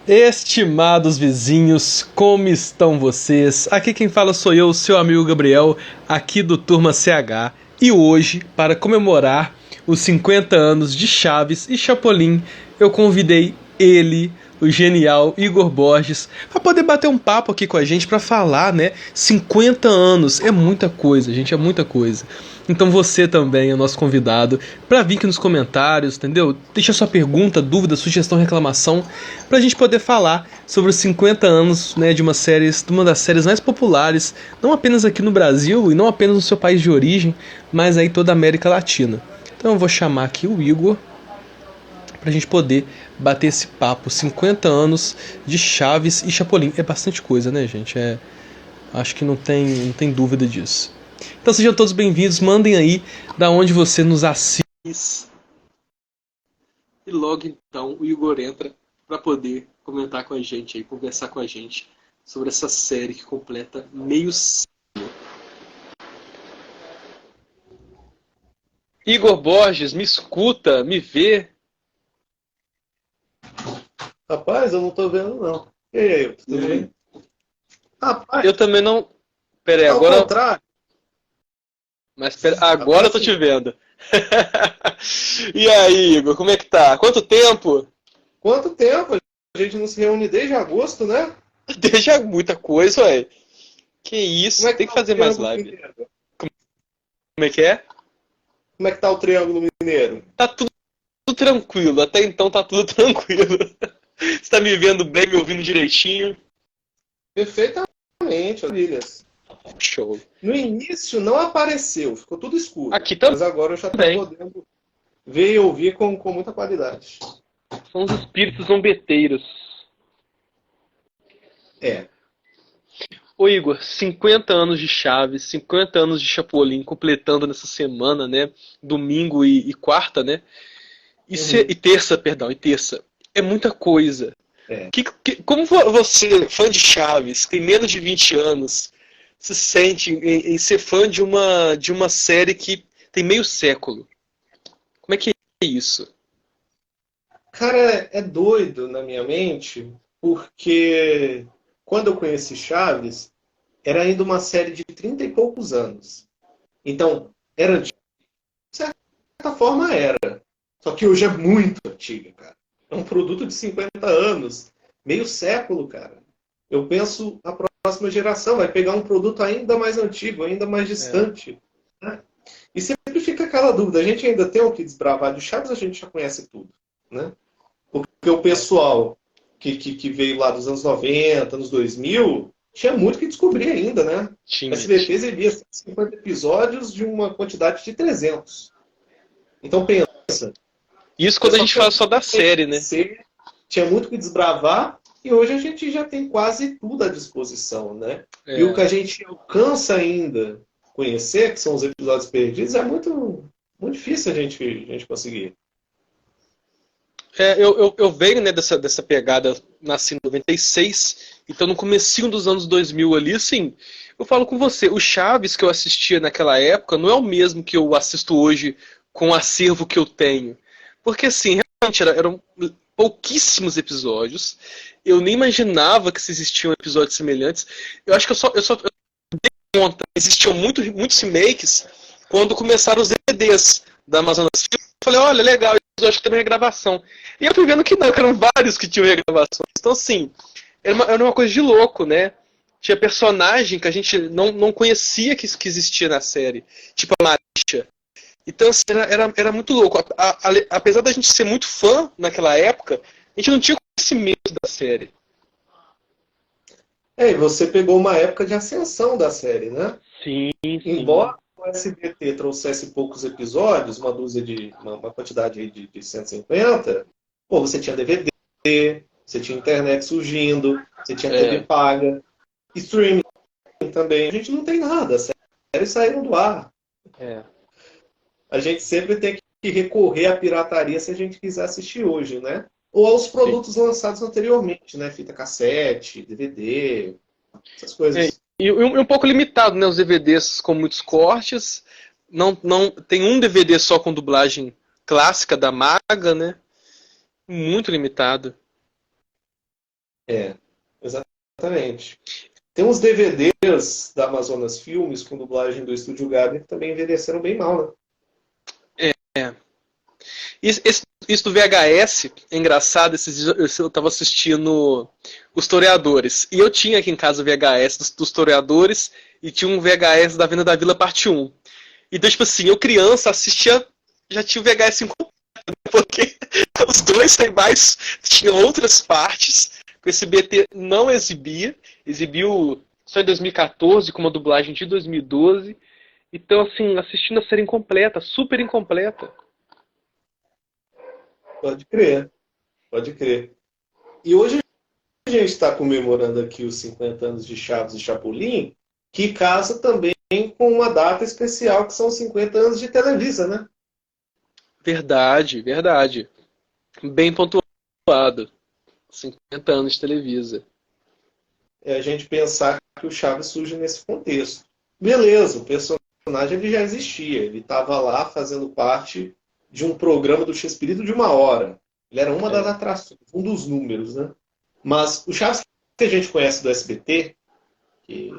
Estimados vizinhos, como estão vocês? Aqui quem fala sou eu, seu amigo Gabriel, aqui do Turma CH. E hoje, para comemorar os 50 anos de Chaves e Chapolin, eu convidei ele, o genial Igor Borges, para poder bater um papo aqui com a gente, para falar, né? 50 anos é muita coisa, gente, é muita coisa. Então você também é nosso convidado para vir aqui nos comentários, entendeu? Deixa sua pergunta, dúvida, sugestão, reclamação, pra gente poder falar sobre os 50 anos, né, de uma das séries mais populares, não apenas aqui no Brasil e não apenas no seu país de origem, mas aí toda a América Latina. Então eu vou chamar aqui o Igor pra gente poder bater esse papo. 50 anos de Chaves e Chapolin. É bastante coisa, né, gente? Acho que não tem dúvida disso. Então sejam todos bem-vindos, mandem aí da onde você nos assiste. E logo então o Igor entra para poder comentar com a gente aí, conversar com a gente sobre essa série que completa meio século. Igor Borges, me escuta, me vê? Rapaz, eu não tô vendo não. E aí, tudo bem? Rapaz, Eu também não. Pera aí, ao agora. contrário. Mas pera, agora eu tô te vendo. E aí, Igor, como é que tá? Quanto tempo? Quanto tempo? A gente não se reúne desde agosto, né? Deixa muita coisa, ué. Que isso, Como é que tem que tá o fazer mais Triângulo live. Mineiro? Como é que é? Como é que tá o Triângulo Mineiro? Tá tudo tranquilo, até então tá tudo tranquilo. Você tá me vendo bem, me ouvindo direitinho? Perfeitamente, Williams. Show. No início não apareceu, ficou tudo escuro. Aqui Mas agora eu já tô também. podendo ver e ouvir com muita qualidade. São os espíritos zombeteiros. É. Ô Igor, 50 anos de Chaves, 50 anos de Chapolin, completando nessa semana, né? Domingo e quarta, né? E terça, perdão, e terça. É muita coisa. É. Como você, fã de Chaves, tem menos de 20 anos, se sente em ser fã de uma série que tem meio século? Como é que é isso? Cara, é doido na minha mente, porque quando eu conheci Chaves, era ainda uma série de 30 e poucos anos. Então, era de certa forma era. Só que hoje é muito antiga, cara. É um produto de 50 anos, meio século, cara. Eu penso a próxima geração vai pegar um produto ainda mais antigo, ainda mais distante. Né? E sempre fica aquela dúvida, a gente ainda tem o que desbravar de Chaves, a gente já conhece tudo, né? Porque o pessoal que veio lá dos anos 90, anos 2000, tinha muito que descobrir ainda, né? O SBT exibia 50 episódios de uma quantidade de 300. Então pensa. Isso quando a gente fala só da série, né? Tinha muito que desbravar e hoje a gente já tem quase tudo à disposição, né? É. E o que a gente alcança ainda conhecer, que são os episódios perdidos, é muito, muito difícil a gente conseguir. Eu venho, né, dessa pegada, nasci em 96, então no comecinho dos anos 2000 ali, assim, eu falo com você, o Chaves que eu assistia naquela época não é o mesmo que eu assisto hoje com o acervo que eu tenho. Porque, assim, realmente eram pouquíssimos episódios, eu nem imaginava que existiam episódios semelhantes, eu acho que eu só dei conta, existiam muitos remakes quando começaram os DVDs da Amazonas Film, eu falei, olha, legal, eu acho que tem uma regravação. E eu fui vendo que não, que eram vários que tinham regravações. Então, assim, era uma coisa de louco, né? Tinha personagem que a gente não conhecia que existia na série. Tipo a Marisha. Então, assim, era muito louco. Apesar da gente ser muito fã naquela época, a gente não tinha conhecimento da série. E você pegou uma época de ascensão da série, né? Sim. Embora o SBT trouxesse poucos episódios, uma quantidade de 150, pô, você tinha DVD, você tinha internet surgindo, você tinha TV paga, streaming também. A gente não tem nada, as séries saíram do ar. A gente sempre tem que recorrer à pirataria se a gente quiser assistir hoje, né? Ou aos produtos lançados anteriormente, né? Fita cassete, DVD, essas coisas. E um pouco limitado, né? Os DVDs com muitos cortes. Não, tem um DVD só com dublagem clássica da Maga, né? Muito limitado. É, exatamente. Tem uns DVDs da Amazonas Filmes com dublagem do Estúdio Ghibli que também envelheceram bem mal, né? É. Isso do VHS é engraçado. Esses dias eu tava assistindo Os Toreadores. E eu tinha aqui em casa o VHS dos Toreadores e tinha um VHS da Venda da Vila Parte 1. Então, tipo assim, eu criança assistia, já tinha o VHS incompleto, porque os dois tem mais, tinham outras partes que o SBT não exibia, exibiu só em 2014 com uma dublagem de 2012. Então, assim, assistindo a série incompleta, super incompleta. Pode crer, pode crer. E hoje a gente está comemorando aqui os 50 anos de Chaves e Chapolin, que casa também com uma data especial, que são os 50 anos de Televisa, né? Verdade, verdade. Bem pontuado. 50 anos de Televisa. É a gente pensar que o Chaves surge nesse contexto. Beleza, o personagem ele já existia, ele estava lá fazendo parte de um programa do X-Espírito de uma hora. Ele era uma das É. atrações, um dos números, né? Mas o Chaves que a gente conhece do SBT, que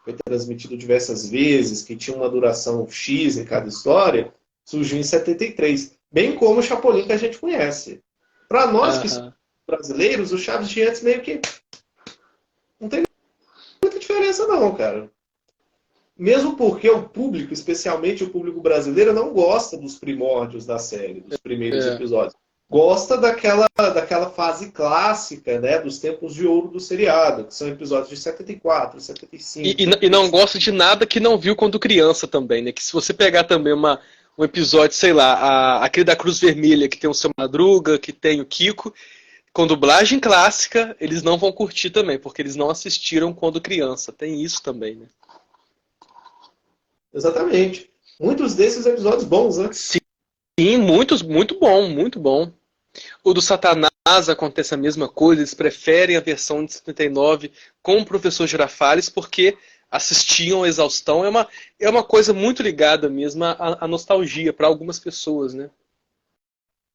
foi transmitido diversas vezes, que tinha uma duração X em cada história, surgiu em 73. Bem como o Chapolin que a gente conhece. Para nós que somos Aham. brasileiros, o Chaves de antes meio que não tem muita diferença não, cara. Mesmo porque o público, especialmente o público brasileiro, não gosta dos primórdios da série, dos primeiros É. episódios. Gosta daquela fase clássica, né, dos tempos de ouro do seriado, que são episódios de 74, 75. E não gosta de nada que não viu quando criança também, né? Que se você pegar também um episódio, sei lá, aquele da Cruz Vermelha, que tem o Seu Madruga, que tem o Kiko, com dublagem clássica, eles não vão curtir também, porque eles não assistiram quando criança. Tem isso também, né? Exatamente. Muitos desses episódios bons, né? Sim, muitos, muito bom, muito bom. O do Satanás acontece a mesma coisa, eles preferem a versão de 79 com o professor Girafales porque assistiam a exaustão. É uma coisa muito ligada mesmo à nostalgia para algumas pessoas, né?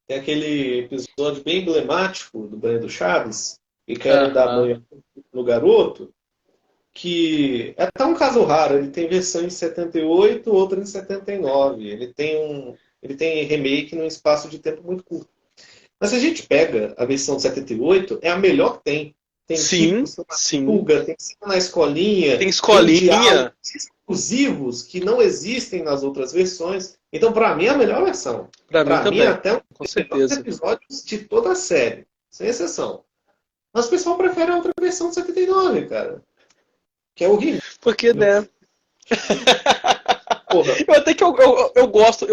Tem aquele episódio bem emblemático do Banho do Chaves, que querem dar Aham. banho no garoto, que é até um caso raro. Ele tem versão em 78, outra em 79. Ele tem remake num espaço de tempo muito curto. Mas se a gente pega a versão de 78, é a melhor que tem. Tem Kiko, Sim, sim. Pulga, tem Cena na Escolinha, Tem tem diálogos escolinha, exclusivos que não existem nas outras versões. Então, para mim, é a melhor versão. para mim Para mim, é também, até um com dos melhores certeza. episódios de toda a série, sem exceção. Mas o pessoal prefere a outra versão de 79, cara. Que é horrível. Porque, né? Porra. Eu até que eu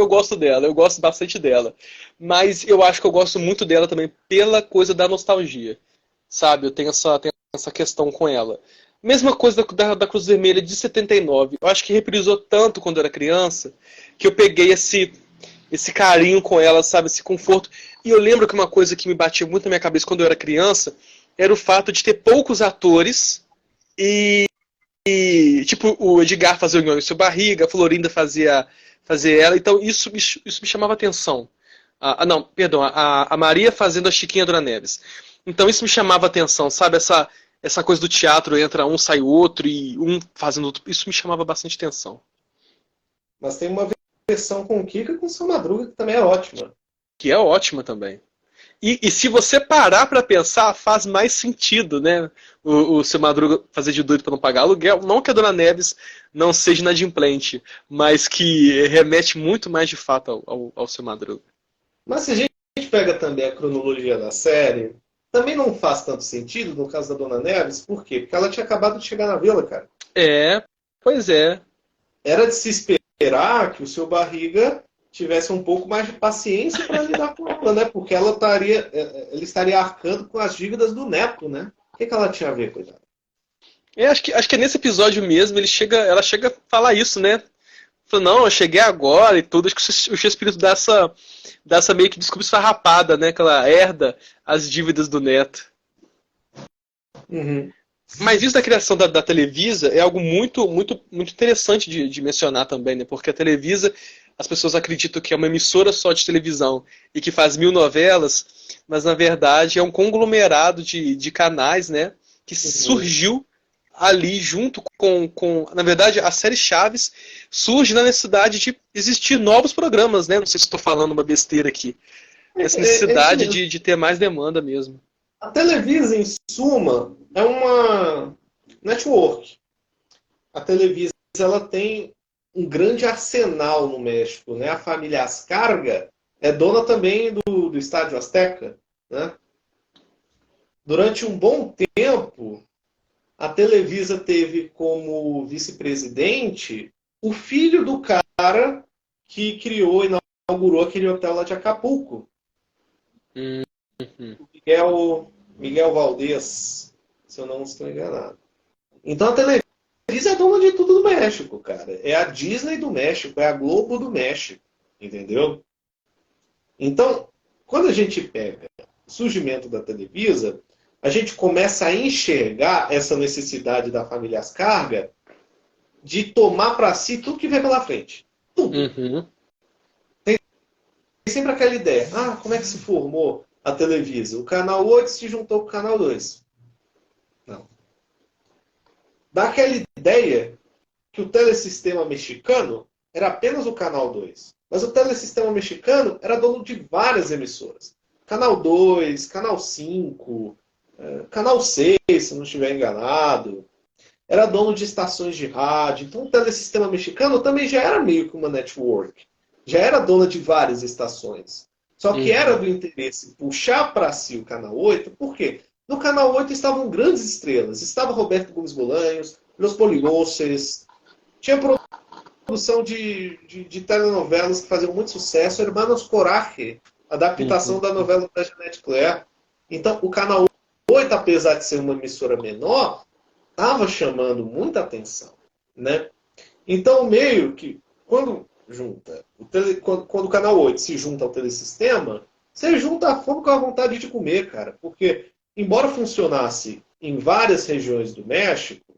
gosto dela, eu gosto bastante dela. Mas eu acho que eu gosto muito dela também pela coisa da nostalgia. Sabe? Eu tenho essa questão com ela. Mesma coisa da Cruz Vermelha de 79. Eu acho que reprisou tanto quando eu era criança que eu peguei esse carinho com ela, sabe? Esse conforto. E eu lembro que uma coisa que me batia muito na minha cabeça quando eu era criança era o fato de ter poucos atores e tipo, o Edgar fazia o Nhonho em Seu Barriga, a Florinda fazia ela, então isso me chamava atenção. Não, perdão, a Maria fazendo a Chiquinha Dona Neves. Então isso me chamava atenção, sabe? Essa coisa do teatro, entra um, sai o outro, e um fazendo outro. Isso me chamava bastante atenção. Mas tem uma versão com o Kika e com o Seu Madruga que também é ótima. Que é ótima também. E se você parar pra pensar, faz mais sentido, né? O seu Madruga fazer de doido pra não pagar aluguel. Não que a Dona Neves não seja inadimplente, mas que remete muito mais de fato ao seu Madruga. Mas se a gente pega também a cronologia da série, também não faz tanto sentido no caso da Dona Neves. Por quê? Porque ela tinha acabado de chegar na vila, cara. É, pois é. Era de se esperar que o seu Barriga tivesse um pouco mais de paciência para lidar com ela, né? Porque ele estaria arcando com as dívidas do neto, né? O que ela tinha a ver, coitada? Acho que é nesse episódio mesmo, ela chega a falar isso, né? Falou, não, eu cheguei agora e tudo. Acho que o X-Espírito dá essa meio que desculpa esfarrapada, né? Que ela herda as dívidas do neto. Uhum. Mas isso da criação da Televisa é algo muito, muito, muito interessante de mencionar também, né? Porque a Televisa as pessoas acreditam que é uma emissora só de televisão e que faz 1000 novelas, mas na verdade é um conglomerado de canais, né? Que Uhum. surgiu ali junto na verdade, a série Chaves surge na necessidade de existir novos programas, né? Não sei se estou falando uma besteira aqui. Essa É isso necessidade mesmo. de ter mais demanda mesmo. A Televisa, em suma, é uma network. A Televisa ela tem um grande arsenal no México, né? A família Ascarga é dona também do Estádio Azteca, né? Durante um bom tempo, a Televisa teve como vice-presidente o filho do cara que criou e inaugurou aquele hotel lá de Acapulco, Uhum. Miguel Valdez, se eu não estou enganado. Então a Televisa é dona de tudo do México, cara. É a Disney do México, é a Globo do México, entendeu? Então, quando a gente pega o surgimento da Televisa, a gente começa a enxergar essa necessidade da família Ascarga de tomar para si tudo que vem pela frente. Tudo. Uhum. Tem sempre aquela ideia. Ah, como é que se formou a Televisa? O Canal 8 se juntou com o Canal 2. Não. Dá aquela ideia que o telesistema mexicano era apenas o Canal 2. Mas o telesistema mexicano era dono de várias emissoras. Canal 2, Canal 5, Canal 6, se não estiver enganado. Era dono de estações de rádio. Então o telesistema mexicano também já era meio que uma network. Já era dona de várias estações. Só que era Uhum. do interesse puxar para si o Canal 8, por quê? No Canal 8 estavam grandes estrelas. Estava Roberto Gomes Bolanhos, Los Polivoces, tinha produção de telenovelas que faziam muito sucesso. Hermanos Coraje, adaptação Uhum. da novela da Jeanette Claire. Então, o Canal 8, apesar de ser uma emissora menor, estava chamando muita atenção, né? Então, meio que, quando junta, quando o Canal 8 se junta ao telesistema, você junta a fome com a vontade de comer, cara. Porque, embora funcionasse em várias regiões do México,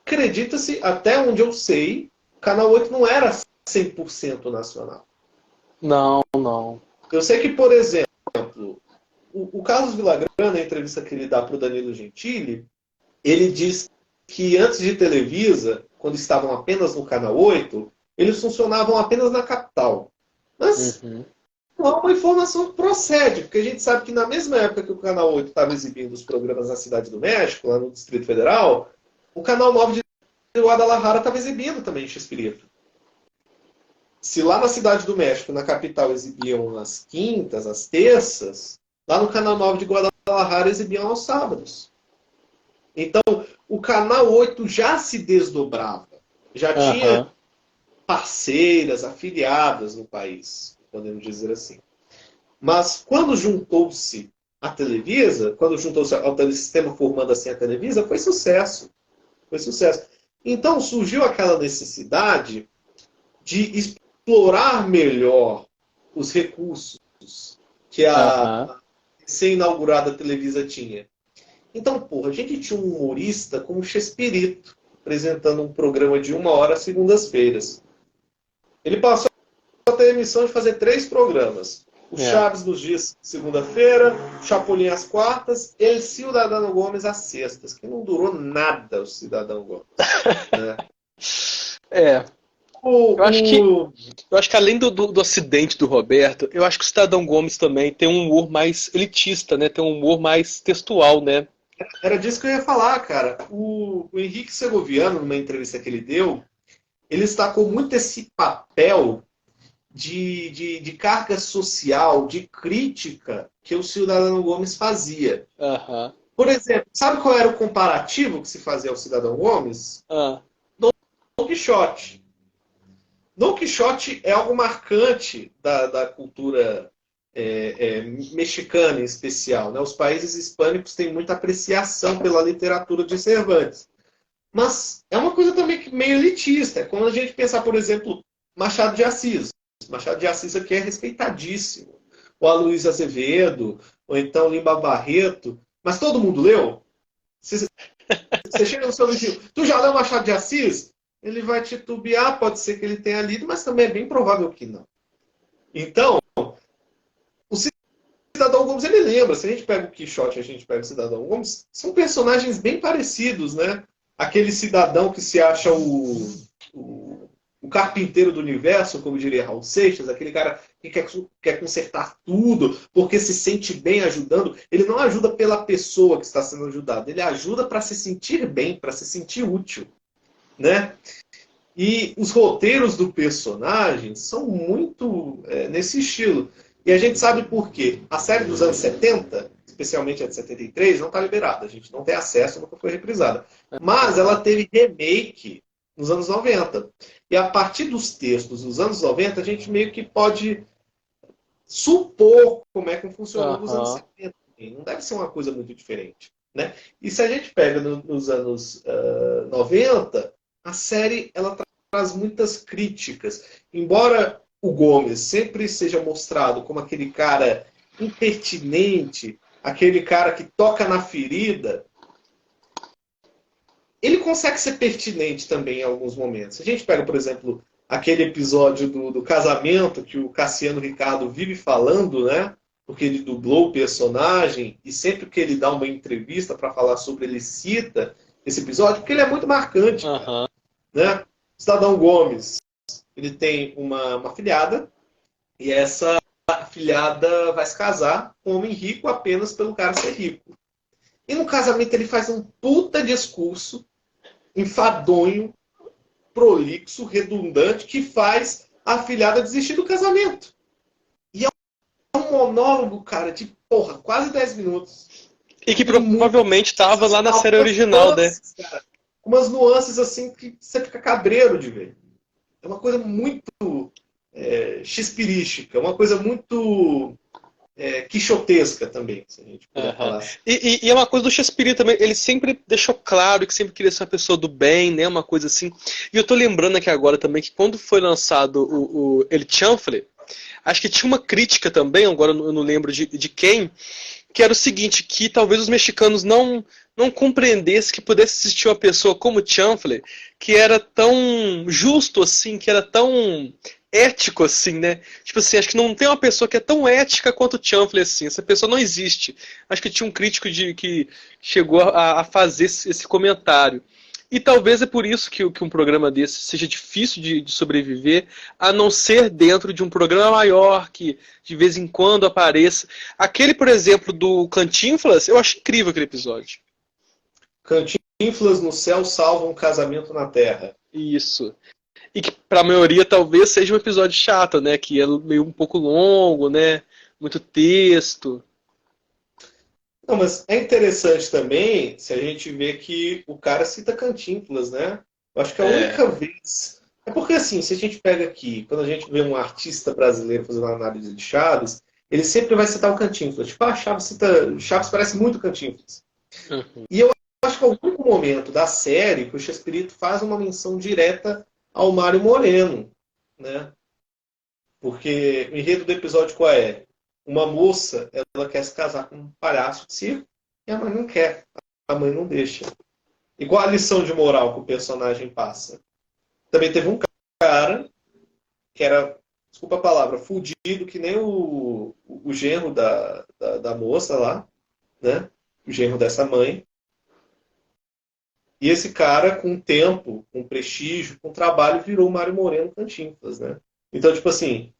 acredita-se, até onde eu sei, o Canal 8 não era 100% nacional. Não, não. Eu sei que, por exemplo, o Carlos Villagrán, na entrevista que ele dá para o Danilo Gentili, ele diz que antes de Televisa, quando estavam apenas no Canal 8, eles funcionavam apenas na capital. Mas Uhum. não é uma informação que procede, porque a gente sabe que na mesma época que o Canal 8 estava exibindo os programas na Cidade do México, lá no Distrito Federal, o Canal 9 de Guadalajara estava exibindo também X-Espírito. Se lá na Cidade do México, na capital, exibiam as quintas, as terças, lá no Canal 9 de Guadalajara exibiam aos sábados. Então, o Canal 8 já se desdobrava. Já tinha Aham. parceiras, afiliadas no país, podemos dizer assim. Mas quando juntou-se a Televisa, quando juntou-se ao telesistema formando assim a Televisa, foi sucesso. Foi sucesso. Então surgiu aquela necessidade de explorar melhor os recursos que a Aham. recém-inaugurada Televisa tinha. Então, porra, a gente tinha um humorista como o Chespirito, apresentando um programa de 1 hora às segundas-feiras. Ele passou a ter a missão de fazer 3 programas. O É. Chaves nos dias de segunda-feira, o Chapolin às quartas, e o Cidadão Gomes às sextas, que não durou nada o Cidadão Gomes. Né? É. Eu acho que, O, eu acho que além do acidente do Roberto, eu acho que o Cidadão Gomes também tem um humor mais elitista, né? Tem um humor mais textual, né? Era disso que eu ia falar, cara. O Henrique Segoviano, numa entrevista que ele deu, ele destacou muito esse papel de carga social, de crítica que o Cidadão Gomes fazia. Aham. Por exemplo, sabe qual era o comparativo que se fazia ao Cidadão Gomes? Ah. Don Quixote. Don Quixote é algo marcante da cultura mexicana em especial. Né? Os países hispânicos têm muita apreciação pela literatura de Cervantes. Mas é uma coisa também meio elitista. É quando a gente pensar, por exemplo, Machado de Assis. Machado de Assis aqui é respeitadíssimo. Ou a Luiz Azevedo, ou então Lima Barreto. Mas todo mundo leu? Você chega no seu vizinho, tu já leu Machado de Assis? ele vai titubear, pode ser que ele tenha lido, mas também é bem provável que não. Então, o Cidadão Gomes, ele lembra, se a gente pega o Quixote e a gente pega o Cidadão Gomes, são personagens bem parecidos, né? Aquele cidadão que se acha o carpinteiro do universo, como diria Raul Seixas, aquele cara que quer consertar tudo, porque se sente bem ajudando. Ele não ajuda pela pessoa que está sendo ajudada, ele ajuda para se sentir bem, para se sentir útil, né? E os roteiros do personagem são muito nesse estilo. E a gente sabe por quê. A série dos anos 70, especialmente a de 73, não está liberada. A gente não tem acesso, nunca foi reprisada. Mas ela teve remake nos anos 90. E a partir dos textos dos anos 90, a gente meio que pode supor como é que funcionou nos anos 70. Não deve ser uma coisa muito diferente, né? E se a gente pega nos anos 90, a série ela traz muitas críticas. Embora o Gomes sempre seja mostrado como aquele cara impertinente, aquele cara que toca na ferida, ele consegue ser pertinente também em alguns momentos. A gente pega, por exemplo, aquele episódio do casamento que o Cassiano Ricardo vive falando, né? Porque ele dublou o personagem e sempre que ele dá uma entrevista para falar sobre, ele cita esse episódio, porque ele é muito marcante, cara, né? Cidadão Gomes, ele tem uma afilhada e essa afilhada vai se casar com um homem rico apenas pelo cara ser rico. E no casamento ele faz um puta discurso enfadonho, prolixo, redundante, que faz a afilhada desistir do casamento. E é um monólogo, cara, de quase 10 minutos. E que provavelmente estava lá na série original, nuances, né? Cara, umas nuances assim que você fica cabreiro de ver. É uma coisa muito xispirística, uma coisa muito quixotesca também, se a gente puder falar assim. E é uma coisa do Shakespeare também, ele sempre deixou claro que sempre queria ser uma pessoa do bem, né, uma coisa assim. E eu tô lembrando aqui agora também que quando foi lançado o El Chanfle, acho que tinha uma crítica também, agora eu não lembro de quem, que era o seguinte, que talvez os mexicanos não compreendessem que pudesse existir uma pessoa como Chanfle, que era tão justo assim, que era tão ético assim, né? Tipo assim, acho que não tem uma pessoa que é tão ética quanto o Chanfle assim. Essa pessoa não existe. Acho que tinha um crítico que chegou a fazer esse comentário. E talvez é por isso que um programa desse seja difícil de sobreviver, a não ser dentro de um programa maior, que de vez em quando apareça. Aquele, por exemplo, do Cantinflas, eu acho incrível aquele episódio. Cantinflas no céu salva um casamento na terra. Isso. E que pra maioria talvez seja um episódio chato, né? Que é meio um pouco longo, né? Muito texto. Não, mas é interessante também se a gente vê que o cara cita Cantinflas, né? Eu acho que a única vez... É porque assim, se a gente pega aqui, quando a gente vê um artista brasileiro fazendo uma análise de Chaves, ele sempre vai citar o Cantinflas. Tipo, Chaves parece muito Cantinflas. Uhum. E eu acho que é o único momento da série que o Chespirito faz uma menção direta ao Mário Moreno, né? Porque o enredo do episódio qual é? Uma moça, ela quer se casar com um palhaço de circo e a mãe não quer, a mãe não deixa. E qual a lição de moral que o personagem passa? Também teve um cara que era, desculpa a palavra, fudido, que nem o genro da moça lá, né? O genro dessa mãe. E esse cara, com tempo, com prestígio, com trabalho, virou o Mário Moreno Cantinflas, né? Então, tipo assim,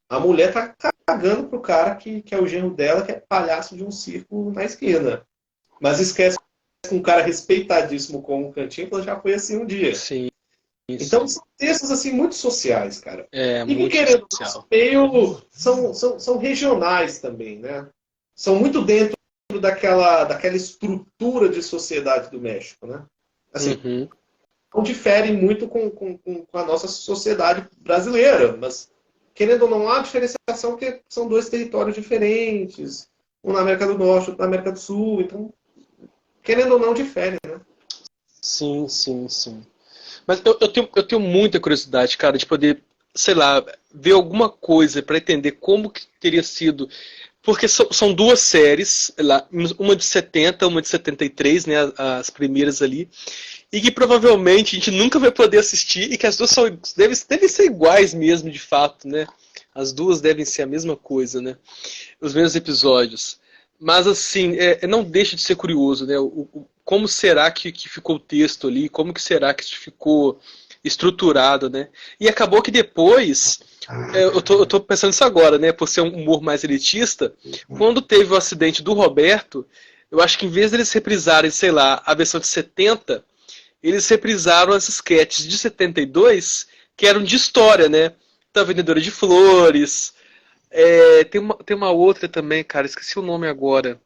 a mulher tá cagando pro cara que é o genro dela, que é palhaço de um circo na esquina. Mas esquece que um cara respeitadíssimo como o Cantinflas já foi assim um dia. Sim. Então, são textos assim, muito sociais, cara. E muito que, querendo, social. meio, são regionais também, né? São muito dentro daquela estrutura de sociedade do México, né? Assim, não diferem muito com a nossa sociedade brasileira, mas, querendo ou não, há diferenciação porque são dois territórios diferentes, um na América do Norte, outro na América do Sul, então, querendo ou não, difere, né? Sim. Mas eu tenho muita curiosidade, cara, de poder, sei lá, ver alguma coisa para entender como que teria sido. Porque são duas séries, uma de 70, uma de 73, né, as primeiras ali. e que provavelmente a gente nunca vai poder assistir e que as duas devem ser iguais mesmo, de fato, né? As duas devem ser a mesma coisa, né? Os mesmos episódios. Mas, assim, não deixa de ser curioso, né? Como será que ficou o texto ali? Como que será que isso ficou estruturado, né? E acabou que depois... eu tô pensando nisso agora, né? Por ser um humor mais elitista. Quando teve o acidente do Roberto, eu acho que em vez deles reprisarem, sei lá, a versão de 70, eles reprisaram as sketches de 72, que eram de história, né? Da Vendedora de Flores. Tem uma outra também, cara, esqueci o nome agora.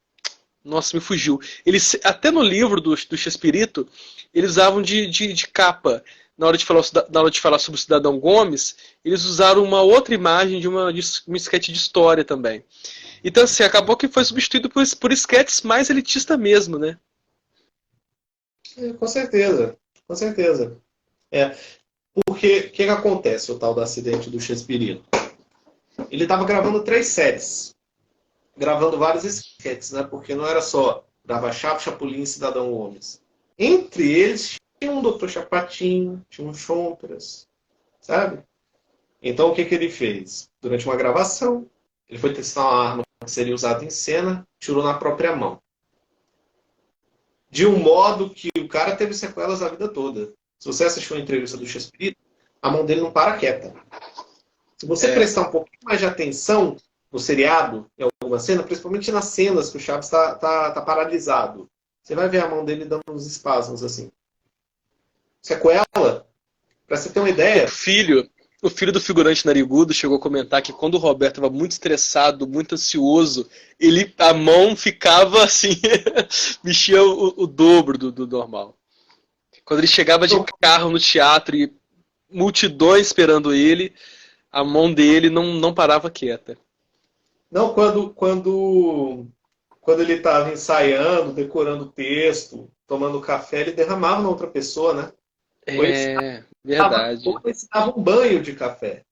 Nossa, me fugiu. Eles, até no livro do Chespirito, eles usavam de capa. Na hora de falar sobre o Cidadão Gomes, eles usaram uma outra imagem de uma sketch de história também. Então, assim, acabou que foi substituído por sketches mais elitista mesmo, né? Com certeza, com certeza. Porque o que acontece, o tal do acidente do Chespirito? Ele estava gravando 3 séries, gravando vários sketches, né? Porque não era só Dava Chapo, Chapolin e Cidadão Gomes. Entre eles tinha um Dr. Chapatinho, tinha um Chompras, sabe? Então o que ele fez? Durante uma gravação, ele foi testar uma arma que seria usada em cena, tirou na própria mão. De um modo que o cara teve sequelas a vida toda. Se você assistiu a entrevista do Chespirito, a mão dele não para quieta. Se você prestar um pouquinho mais de atenção no seriado, em alguma cena, principalmente nas cenas que o Chaves tá paralisado, você vai ver a mão dele dando uns espasmos assim. Sequela, pra você ter uma ideia... O filho do figurante narigudo chegou a comentar que quando o Roberto estava muito estressado, muito ansioso, a mão ficava assim, mexia o dobro do normal. Quando ele chegava de carro no teatro e multidões esperando ele, a mão dele não parava quieta. Não, quando ele estava ensaiando, decorando o texto, tomando café, ele derramava na outra pessoa, né? Verdade. Ou ele se dava um banho de café.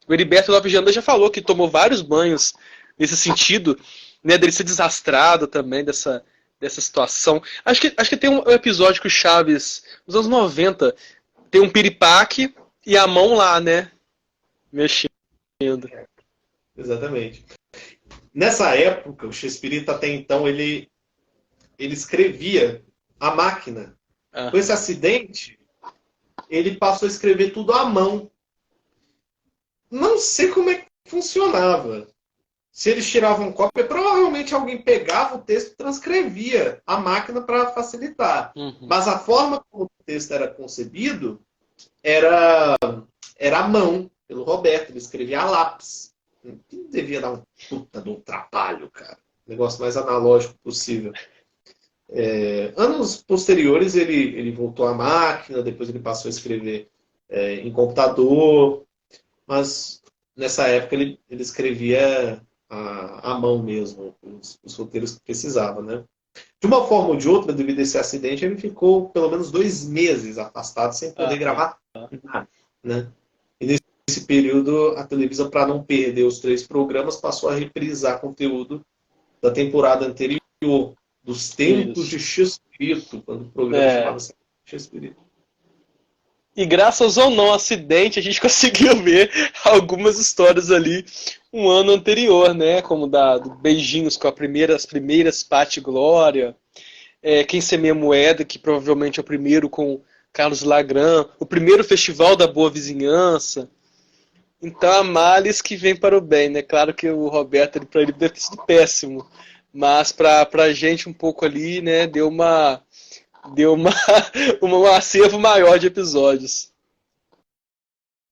O Heriberto Lopes de Anda já falou que tomou vários banhos nesse sentido, né, dele ser desastrado também dessa situação. Acho que tem um episódio que o Chaves, nos anos 90, tem um piripaque e a mão lá, né, mexendo. Exatamente. Nessa época, o Chespirito até então, ele escrevia a máquina. Com esse acidente, ele passou a escrever tudo à mão. Não sei como é que funcionava. Se eles tiravam cópia, provavelmente alguém pegava o texto e transcrevia a máquina para facilitar. Mas a forma como o texto era concebido era à mão, pelo Roberto. Ele escrevia a lápis. Que devia dar um puta de um trabalho, cara. O negócio mais analógico possível. Anos posteriores, ele voltou à máquina, depois ele passou a escrever em computador. Mas nessa época ele escrevia à mão mesmo, os roteiros que precisava, né? De uma forma ou de outra, devido a esse acidente, ele ficou pelo menos 2 meses afastado sem poder gravar nada, né? E nesse período, a televisão, para não perder os 3 programas, passou a reprisar conteúdo da temporada anterior, dos tempos de Chespirito, quando o programa chamava-se Chespirito. E graças ao não acidente, a gente conseguiu ver algumas histórias ali um ano anterior, né? Como do Beijinhos com as primeiras Patti Glória, Quem Semeia Moeda, que provavelmente é o primeiro com Carlos Lagran, o primeiro Festival da Boa Vizinhança. Então há males que vem para o bem, né? Claro que o Roberto, para ele, deve ter sido péssimo, mas para a gente um pouco ali, né? Deu um acervo maior de episódios.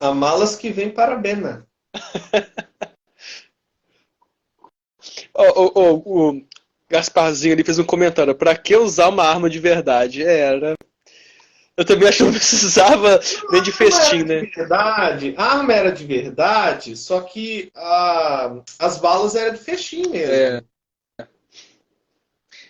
Há malas que vem para Bena. O Gasparzinho ali fez um comentário. Pra que usar uma arma de verdade? Eu também acho que não precisava nem de festim, né? A arma era de verdade, só que as balas eram de festim mesmo.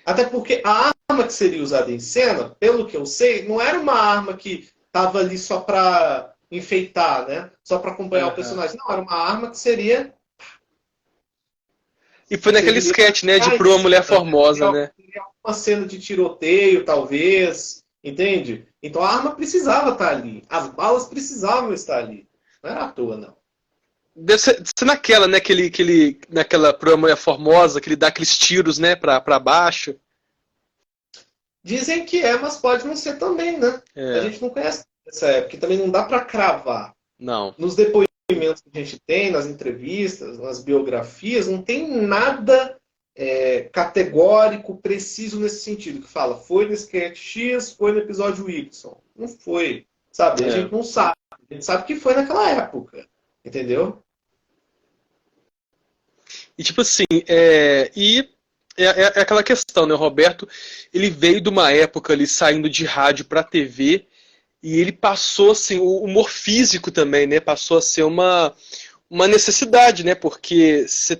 Até porque a arma que seria usada em cena, pelo que eu sei, não era uma arma que estava ali só para enfeitar, né? Só para acompanhar o personagem. Não, era uma arma que seria... E foi naquele sketch, né? De Pra uma Mulher Formosa, né? Uma cena de tiroteio, talvez. Entende? Então a arma precisava estar ali. As balas precisavam estar ali. Não era à toa, não. Deve ser naquela, né? Naquela programa Formosa, que ele dá aqueles tiros, né, pra baixo. Dizem que é, mas pode não ser também, né? A É, gente não conhece essa época, e também não dá para cravar. não. Nos depoimentos que a gente tem, nas entrevistas, nas biografias, não tem nada categórico, preciso nesse sentido, que fala, foi no sketch X, foi no episódio Y. Não foi, sabe? A É. gente não sabe. A gente sabe que foi naquela época, entendeu? E tipo assim, é aquela questão, né? O Roberto, ele veio de uma época ali saindo de rádio pra TV e ele passou assim, o humor físico também, né? Passou a ser uma necessidade, né? Porque você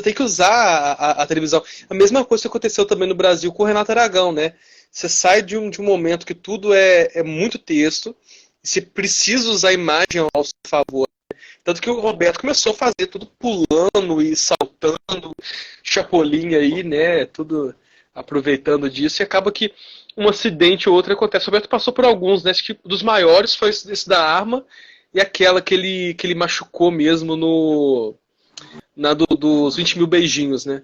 tem que usar a televisão. A mesma coisa que aconteceu também no Brasil com o Renato Aragão, né? Você sai de um momento que tudo é muito texto, você precisa usar a imagem ao seu favor. Tanto que o Roberto começou a fazer tudo pulando e saltando, chapolim aí, né? Tudo aproveitando disso. E acaba que um acidente ou outro acontece. O Roberto passou por alguns, né? Acho que dos maiores foi esse da arma e aquela que ele machucou mesmo dos 20 mil beijinhos, né?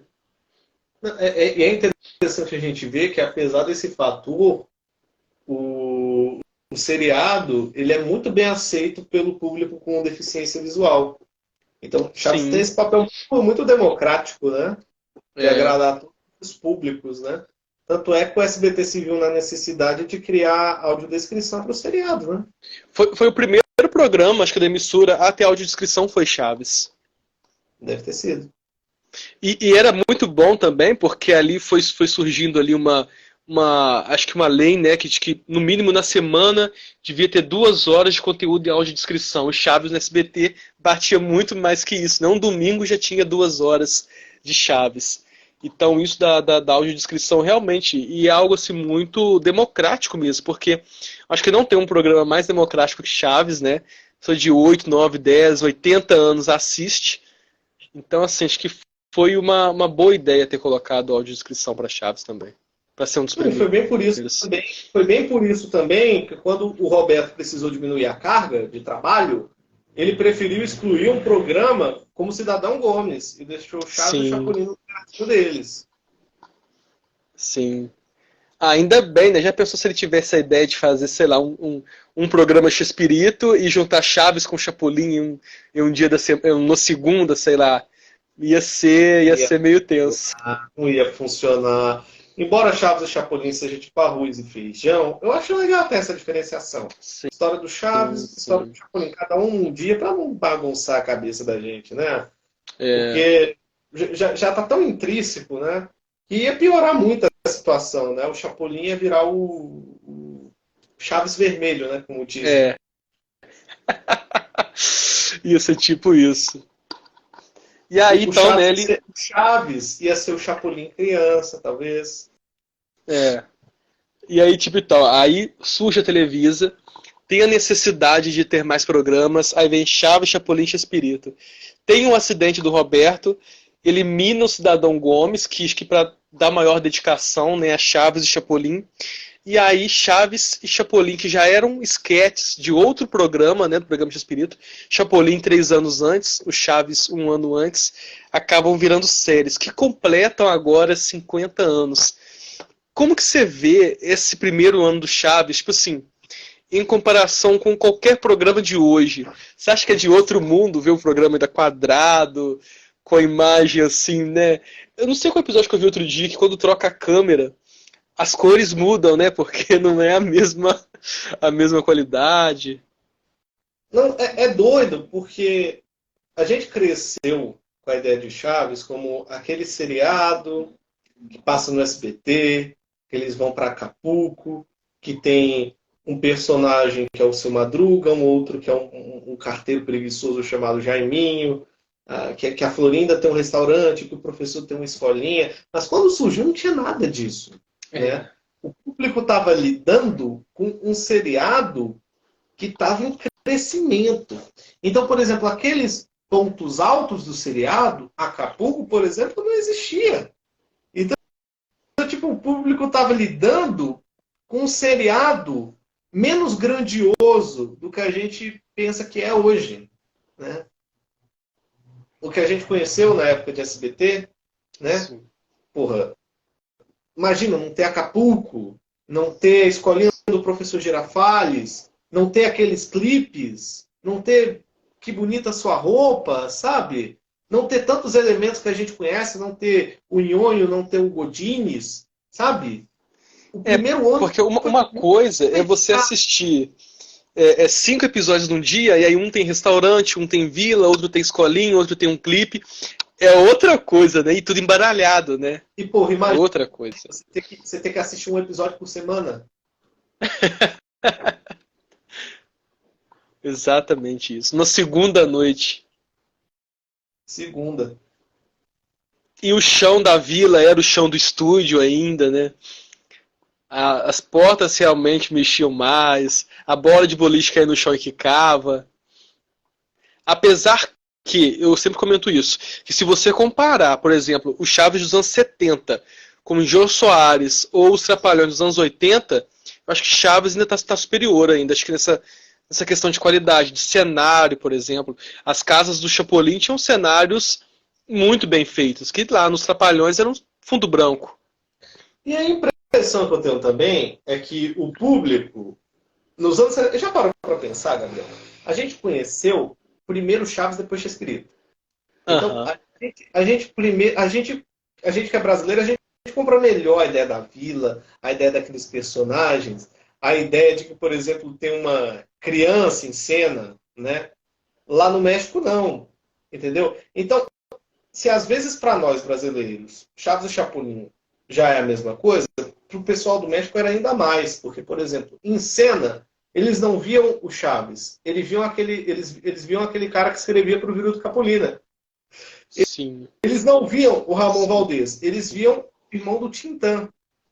É interessante a gente ver que, apesar desse fator, o seriado ele é muito bem aceito pelo público com deficiência visual. Então, Chaves tem Sim. esse papel muito democrático, né? De É. agradar a todos os públicos, né? Tanto é que o SBT se viu na necessidade de criar audiodescrição para o seriado, né? Foi o primeiro programa, acho que da emissora, até a audiodescrição foi Chaves. Deve ter sido. E era muito bom também, porque ali foi surgindo ali acho que uma lei, né, que no mínimo na semana devia ter 2 horas de conteúdo em audiodescrição. O Chaves no SBT batia muito mais que isso, né? Um domingo já tinha 2 horas de Chaves. Então isso da audiodescrição realmente, e é algo assim muito democrático mesmo, porque acho que não tem um programa mais democrático que Chaves, né? Pessoa de 8, 9, 10, 80 anos assiste. Então, assim, acho que foi uma boa ideia ter colocado audiodescrição para Chaves também. Para ser um dos E foi bem por isso primeiros. também, foi bem por isso também que quando o Roberto precisou diminuir a carga de trabalho, ele preferiu excluir um programa como Cidadão Gomes e deixou o Chaves e o Sim, Chapolin no cantinho deles. sim. Ainda bem, né? Já pensou se ele tivesse a ideia de fazer, sei lá, um programa X-Espírito e juntar Chaves com Chapolin em um dia da semana, no segunda, sei lá. Ia Ia ser meio tenso. não ia funcionar. Embora Chaves e Chapolin seja tipo arroz e feijão, eu acho legal ter essa diferenciação. Sim, História do Chaves, história do sim. Chapolin, cada um dia para não bagunçar a cabeça da gente, né? É, Porque já tá tão intrínseco, né? Que ia piorar muito a situação, né? O Chapolin ia virar o Chaves Vermelho, né? Como dizem. é. Ia ser tipo isso. E aí, O então, né, Chaves ia ele. ser o Chaves, ia ser o Chapolin criança, talvez. É. E aí, tipo, então, aí surge a Televisa, tem a necessidade de ter mais programas, aí vem Chaves, Chapolin e Chespirito. Tem um acidente do Roberto, elimina o Cidadão Gomes, que para dar maior dedicação, né, a Chaves e Chapolin. E aí Chaves e Chapolin, que já eram esquetes de outro programa, né, do programa Chespirito, Chapolin 3 anos antes, o Chaves 1 ano antes, acabam virando séries, que completam agora 50 anos. Como que você vê esse primeiro ano do Chaves, tipo assim, em comparação com qualquer programa de hoje? Você acha que é de outro mundo ver um programa ainda quadrado, com a imagem assim, né? Eu não sei qual episódio que eu vi outro dia, que quando troca a câmera, as cores mudam, né? Porque não é a mesma qualidade. Não, é doido, porque a gente cresceu com a ideia de Chaves como aquele seriado que passa no SBT, que eles vão para Acapulco, que tem um personagem que é o Seu Madruga, um outro que é um carteiro preguiçoso chamado Jaiminho, que a Florinda tem um restaurante, que o professor tem uma escolinha. Mas quando surgiu não tinha nada disso. Né? É, O público estava lidando com um seriado que estava em crescimento. Então, por exemplo, aqueles pontos altos do seriado, Acapulco, por exemplo, não existia. Então, tipo, o público estava lidando com um seriado menos grandioso do que a gente pensa que é hoje, né? O que a gente conheceu na época de SBT, né? Sim. Porra, imagina não ter Acapulco, não ter a escolinha do professor Girafales, não ter aqueles clipes, não ter que bonita sua roupa, sabe? Não ter tantos elementos que a gente conhece, não ter o Nhonho, não ter o Godines, sabe? O primeiro ano Porque uma coisa é você assistir 5 episódios num dia, e aí um tem restaurante, um tem vila, outro tem escolinha, outro tem um clipe. É outra coisa, né? E tudo embaralhado, né? E, porra, É imagina outra coisa. você ter que assistir um episódio por semana. Exatamente isso. Na segunda noite. Segunda. E o chão da vila era o chão do estúdio ainda, né? As portas realmente mexiam mais, a bola de boliche caía no chão e quicava. Apesar que, eu sempre comento isso, que se você comparar, por exemplo, o Chaves dos anos 70 com o Jô Soares ou os Trapalhões dos anos 80, eu acho que Chaves ainda está superior ainda. Acho que nessa questão de qualidade, de cenário, por exemplo. As casas do Chapolin tinham cenários muito bem feitos, que lá nos Trapalhões era um fundo branco. E a impressão que eu tenho também é que o público, nos anos 70, já parou para pensar, Gabriel? A gente conheceu primeiro Chaves, depois Chespirito. Então, a gente que é brasileiro, a gente compra melhor a ideia da vila, a ideia daqueles personagens, a ideia de que, por exemplo, tem uma criança em cena, né? Lá no México, não. Entendeu? Então, se às vezes para nós brasileiros, Chaves e Chapolin já é a mesma coisa, para o pessoal do México era ainda mais. Porque, por exemplo, em cena, eles não viam o Chaves. Eles viam aquele cara que escrevia para o Viruto Capulina. Sim. Eles não viam o Ramon Valdez. Eles viam o irmão do Tintã.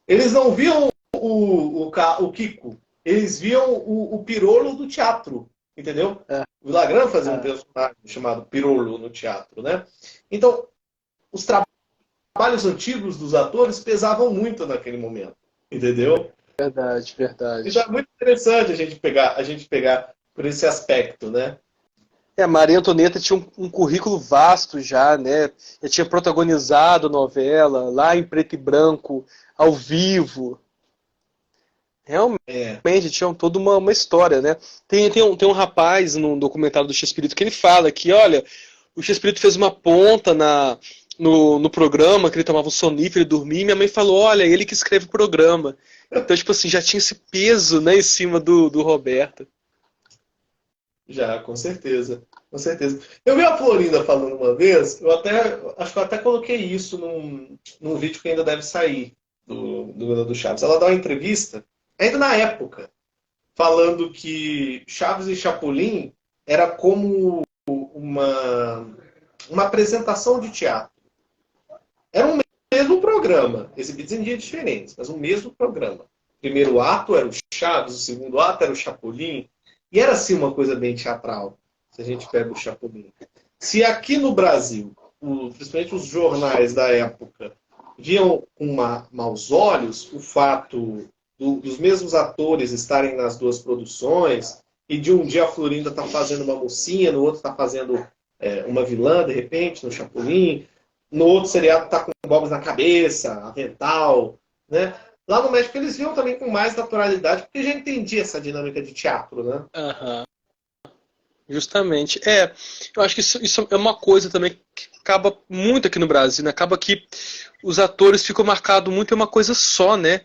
Eles não viam o Kiko. Eles viam o Pirolo do teatro. Entendeu? O Villagrán fazia um personagem chamado Pirolo no teatro, né? Então, os trabalhos antigos dos atores pesavam muito naquele momento. Entendeu? Verdade, verdade. Então é muito interessante a gente pegar por esse aspecto, né? A Maria Antonieta tinha um currículo vasto já, né? Já tinha protagonizado novela, lá em preto e branco, ao vivo. Realmente, tinha toda uma história, né? Tem um rapaz no documentário do Chespirito que ele fala que, olha, o Chespirito fez uma ponta no programa, que ele tomava um sonífero e dormia, e minha mãe falou, olha, ele que escreve o programa. Então, tipo assim, já tinha esse peso, né, em cima do Roberto. Já, com certeza. Com certeza. Eu vi a Florinda falando uma vez, acho que eu até coloquei isso num vídeo que ainda deve sair do Chaves. Ela dá uma entrevista, ainda na época, falando que Chaves e Chapolin era como uma apresentação de teatro. Era um mesmo programa, exibidos em dias diferentes, mas o mesmo programa. O primeiro ato era o Chaves, o segundo ato era o Chapolin, e era assim uma coisa bem teatral, se a gente pega o Chapolin. Se aqui no Brasil, principalmente os jornais da época, viam com maus olhos o fato dos mesmos atores estarem nas duas produções, e de um dia a Florinda está fazendo uma mocinha, no outro está fazendo uma vilã, de repente, no Chapolin, no outro seriado está com bobos na cabeça, avental, né? Lá no México eles viam também com mais naturalidade, porque já entendia essa dinâmica de teatro, né? Aham. Justamente. Eu acho que isso é uma coisa também que acaba muito aqui no Brasil, né? Acaba que os atores ficam marcados muito em uma coisa só, né?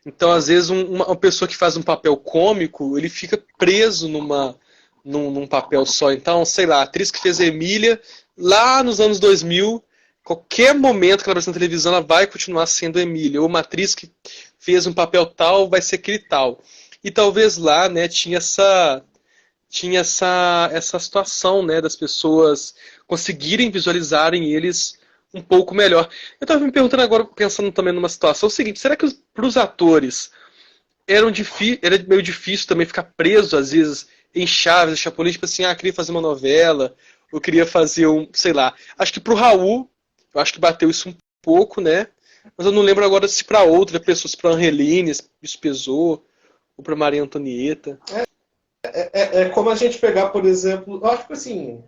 Então, às vezes, uma pessoa que faz um papel cômico, ele fica preso num papel só. Então, sei lá, a atriz que fez a Emília, lá nos anos 2000, qualquer momento que ela aparecer na televisão, ela vai continuar sendo Emília. Ou uma atriz que fez um papel tal, vai ser aquele tal. E talvez lá, né, tinha essa situação, né, das pessoas conseguirem visualizarem eles um pouco melhor. Eu estava me perguntando agora, pensando também numa situação, é o seguinte, será que para os atores era meio difícil também ficar preso, às vezes, em Chaves, Chapolin, tipo assim, queria fazer uma novela, ou queria fazer sei lá. Acho que pro Raul, eu acho que bateu isso um pouco, né? mas eu não lembro agora se pra outra pessoa, se pra Angeline, se isso pesou, ou pra Maria Antonieta. É como a gente pegar, por exemplo, eu acho que assim,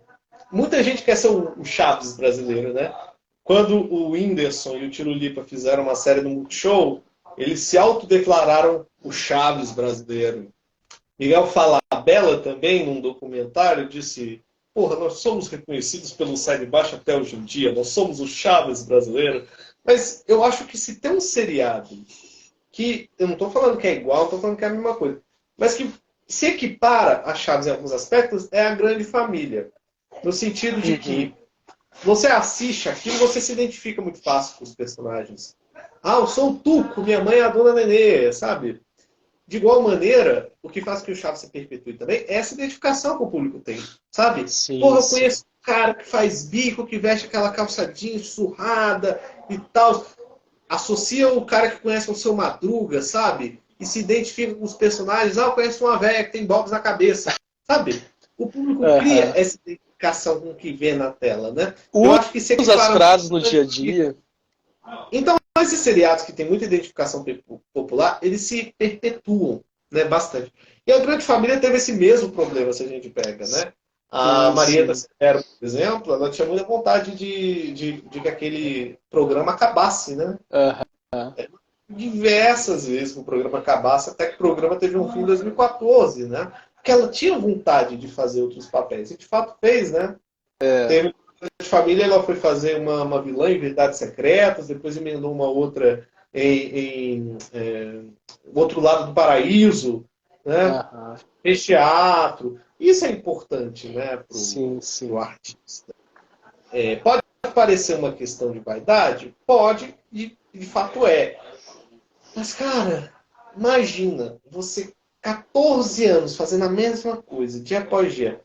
muita gente quer ser o Chaves brasileiro, né? Quando o Whindersson e o Tiro Lipa fizeram uma série no Multishow, eles se autodeclararam o Chaves brasileiro. Miguel Falabella também, num documentário, disse: porra, nós somos reconhecidos pelo Sai de Baixo até hoje em dia, nós somos o Chaves brasileiro. Mas eu acho que se tem um seriado que, eu não estou falando que é igual, não estou falando que é a mesma coisa, mas que se equipara a Chaves em alguns aspectos, é a Grande Família. No sentido de que você assiste aquilo, você se identifica muito fácil com os personagens. Ah, eu sou o Tuco, minha mãe é a Dona Nenê, sabe? De igual maneira, o que faz que o Chaves se perpetue também é essa identificação que o público tem, sabe? Sim, Porra, eu sim. conheço um cara que faz bico, que veste aquela calça jeans surrada e tal. Associa o cara que conhece o Seu Madruga, sabe? E se identifica com os personagens. Ah, eu conheço uma velha que tem bobs na cabeça, sabe? O público cria essa identificação com o que vê na tela, né? Eu acho que se Usa as equipara frases no dia a dia. então, esses seriados que têm muita identificação popular, eles se perpetuam, né, bastante. E a Grande Família teve esse mesmo problema, se a gente pega, né? A Marieta Severo, por exemplo, ela tinha muita vontade de que aquele programa acabasse, né? Diversas vezes que o programa acabasse, até que o programa teve um fim em 2014, né? Porque ela tinha vontade de fazer outros papéis. E de fato fez, né? Teve de família, ela foi fazer uma vilã em Verdades Secretas, depois emendou uma outra em Outro Lado do Paraíso, né? Fez teatro. Isso é importante, né, pro artista. Pode parecer uma questão de vaidade? Pode, e de fato é. Mas, cara, imagina você 14 anos fazendo a mesma coisa, dia após dia.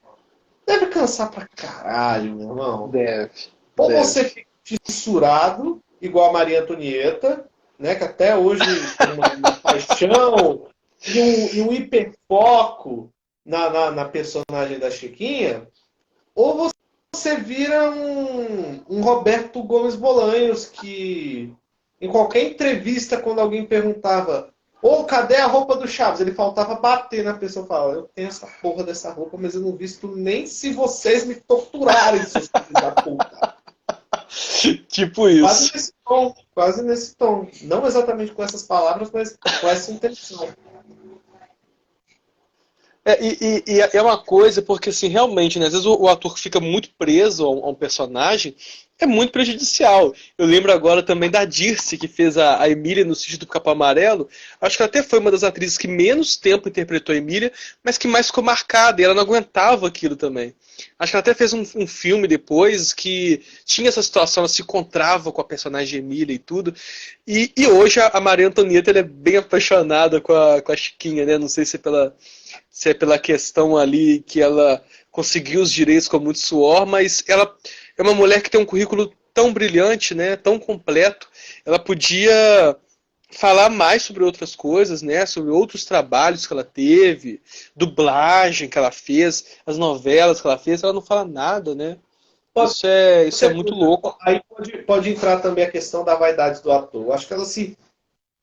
Deve cansar pra caralho, meu irmão. Deve. Ou você fica fissurado, igual a Maria Antonieta, né, que até hoje tem uma paixão e um hiperfoco na personagem da Chiquinha, ou você vira um Roberto Gomes Bolanhos, que em qualquer entrevista, quando alguém perguntava: ô, cadê a roupa do Chaves? Ele faltava bater na pessoa e falava: eu tenho essa porra dessa roupa, mas eu não visto nem se vocês me torturarem, seus filhos da puta. Tipo isso. Quase nesse tom. Não exatamente com essas palavras, mas com essa intenção. E é uma coisa, porque assim, realmente, né, às vezes o ator que fica muito preso a um personagem é muito prejudicial. Eu lembro agora também da Dirce, que fez a Emília no Sítio do Capão Amarelo. Acho que ela até foi uma das atrizes que menos tempo interpretou a Emília, mas que mais ficou marcada, e ela não aguentava aquilo também. Acho que ela até fez um filme depois que tinha essa situação, ela se encontrava com a personagem Emília e tudo. E hoje a Maria Antonieta, ela é bem apaixonada com a Chiquinha, né? Não sei se é pela questão ali que ela conseguiu os direitos com muito suor, mas ela é uma mulher que tem um currículo tão brilhante, né, tão completo. Ela podia falar mais sobre outras coisas, né, sobre outros trabalhos que ela teve, dublagem que ela fez, as novelas que ela fez. Ela não fala nada, né? Isso é muito louco. Aí pode entrar também a questão da vaidade do ator. Eu acho que ela se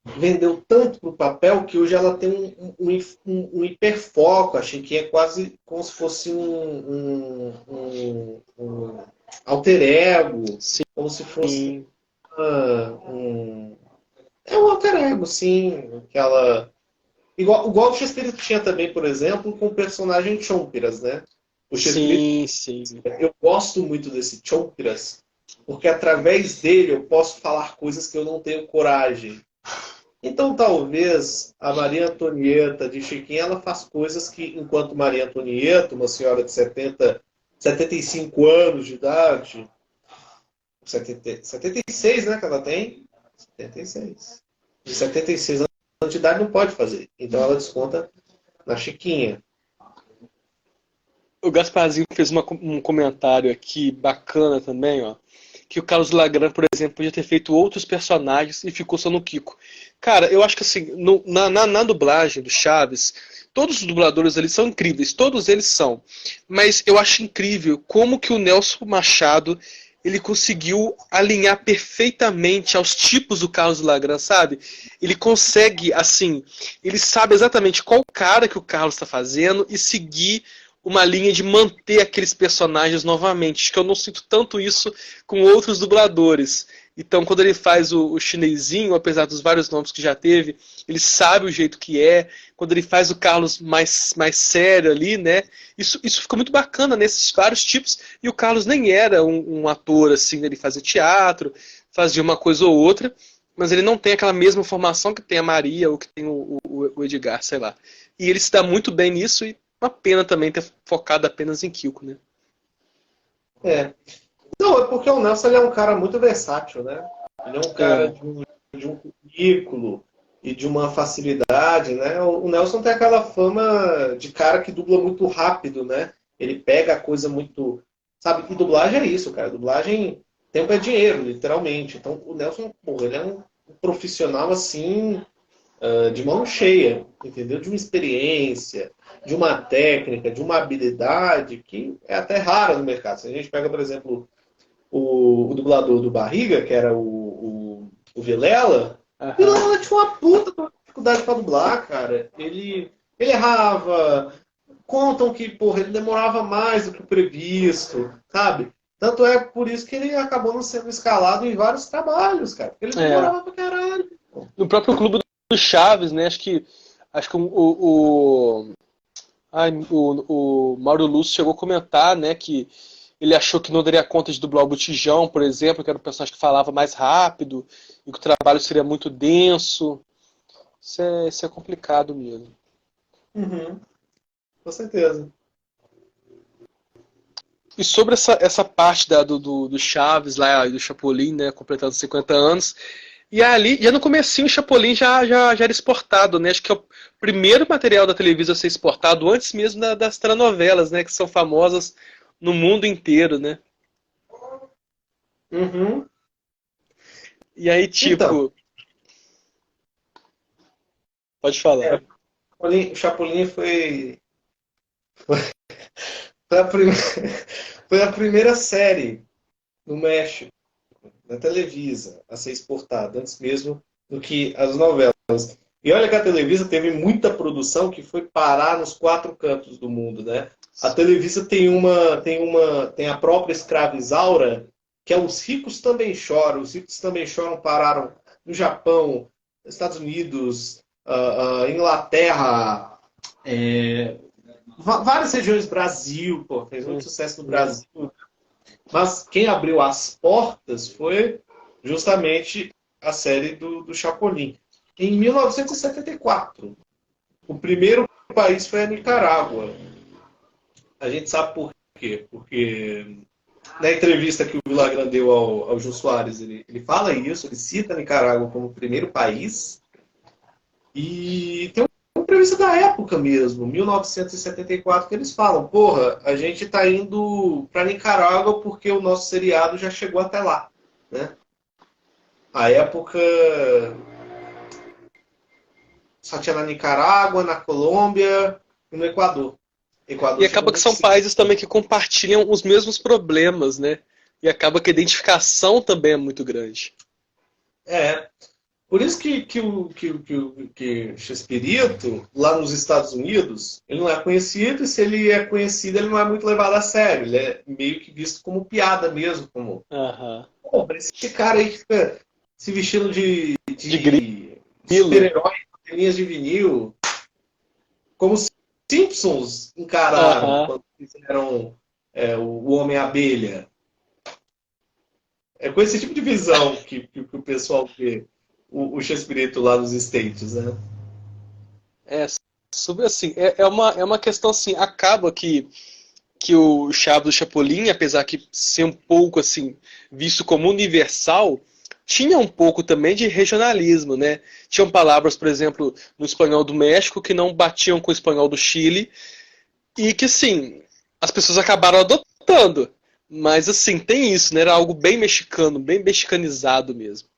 vendeu tanto pro papel que hoje ela tem um hiperfoco. Achei que é quase como se fosse um alter ego. Sim. Como se fosse é um alter ego, sim. Que ela... Igual o Chespirito tinha também, por exemplo, com o personagem Chompiras, né? O Chespirito, sim. Eu gosto muito desse Chompiras, porque através dele eu posso falar coisas que eu não tenho coragem. Então, talvez a Maria Antonieta de Chiquinha, ela faz coisas que, enquanto Maria Antonieta, uma senhora de 75 anos de idade, 76, né, que ela tem? 76. De 76 anos de idade não pode fazer. Então, ela desconta na Chiquinha. O Gasparzinho fez um comentário aqui bacana também, ó. Que o Carlos Lagran, por exemplo, podia ter feito outros personagens e ficou só no Kiko. Cara, eu acho que assim, na dublagem do Chaves, todos os dubladores ali são incríveis, todos eles são. Mas eu acho incrível como que o Nelson Machado, ele conseguiu alinhar perfeitamente aos tipos do Carlos Lagran, sabe? Ele consegue, assim, ele sabe exatamente qual cara que o Carlos está fazendo e seguir uma linha de manter aqueles personagens novamente. Acho que eu não sinto tanto isso com outros dubladores. Então, quando ele faz o chinesinho, apesar dos vários nomes que já teve, ele sabe o jeito que é. Quando ele faz o Carlos mais sério ali, né? Isso ficou muito bacana nesses vários tipos. E o Carlos nem era um ator assim, ele fazia teatro, fazia uma coisa ou outra, mas ele não tem aquela mesma formação que tem a Maria ou que tem o Edgar, sei lá. E ele se dá muito bem nisso e uma pena também ter focado apenas em Kiko, né? É. Não, é porque o Nelson ele é um cara muito versátil, né? Ele é um cara É. de um currículo e de uma facilidade, né? O Nelson tem aquela fama de cara que dubla muito rápido, né? Ele pega a coisa muito... Sabe? E dublagem é isso, cara. Dublagem, tempo é dinheiro, literalmente. Então, o Nelson, pô, ele é um profissional, assim, de mão cheia, entendeu? De uma experiência, de uma técnica, de uma habilidade que é até rara no mercado. Se a gente pega, por exemplo, o dublador do Barriga, que era o Vilela, o Aham. Vilela tinha uma puta dificuldade para dublar, cara. Ele errava, contam que, porra, ele demorava mais do que o previsto, sabe? Tanto é por isso que ele acabou não sendo escalado em vários trabalhos, cara. Porque ele É. demorava pra caralho. No próprio Clube do Chaves, né? Acho que o Mauro Lúcio chegou a comentar, né, que ele achou que não daria conta de dublar o Botijão, por exemplo, que era um personagem que falava mais rápido e que o trabalho seria muito denso. Isso é complicado mesmo. Uhum, com certeza. E sobre essa parte do Chaves lá, do Chapolin, né, completando 50 anos, e ali, já no comecinho, o Chapolin já era exportado, né? Acho que é o primeiro material da televisão a ser exportado antes mesmo das telenovelas, né? Que são famosas no mundo inteiro, né? Uhum. E aí, Então, tipo, pode falar. o Chapolin foi foi a primeira série no México, na Televisa, a ser exportada, antes mesmo do que as novelas. E olha que a Televisa teve muita produção que foi parar nos quatro cantos do mundo, né? A Televisa tem a própria Escravizaura, que é Os Ricos Também Choram. Os Ricos Também Choram pararam no Japão, Estados Unidos, Inglaterra, várias regiões do Brasil, pô, fez muito sucesso no Uhum. Brasil. Mas quem abriu as portas foi justamente a série do Chapolin. Em 1974, o primeiro país foi a Nicarágua. A gente sabe por quê. Porque na entrevista que o Villagrán deu ao Jô Soares, ele fala isso, ele cita a Nicarágua como o primeiro país. E tem uma entrevista da época mesmo, 1974, que eles falam, porra, a gente está indo para Nicarágua porque o nosso seriado já chegou até lá, né? A época só tinha na Nicarágua, na Colômbia e no Equador. E Equador chegou acaba que muito são cedo. países também que compartilham os mesmos problemas, né? E acaba que a identificação também é muito grande. É. Por isso que Chespirito, lá nos Estados Unidos, ele não é conhecido, e se ele é conhecido, ele não é muito levado a sério. Ele é meio que visto como piada mesmo, como, Aham. pô, esse cara aí que fica se vestindo De de grilo. super-herói com linhas de vinil, como os Simpsons encararam Aham. quando fizeram o Homem-Abelha. É com esse tipo de visão que o pessoal vê o Chespirito lá nos States, né? É, sobre assim, é uma questão assim, acaba que o Chaves do Chapolin, apesar que ser um pouco assim, visto como universal, tinha um pouco também de regionalismo, né? Tinham palavras, por exemplo, no espanhol do México que não batiam com o espanhol do Chile e que assim, as pessoas acabaram adotando. Mas assim, tem isso, né? Era algo bem mexicano, bem mexicanizado mesmo.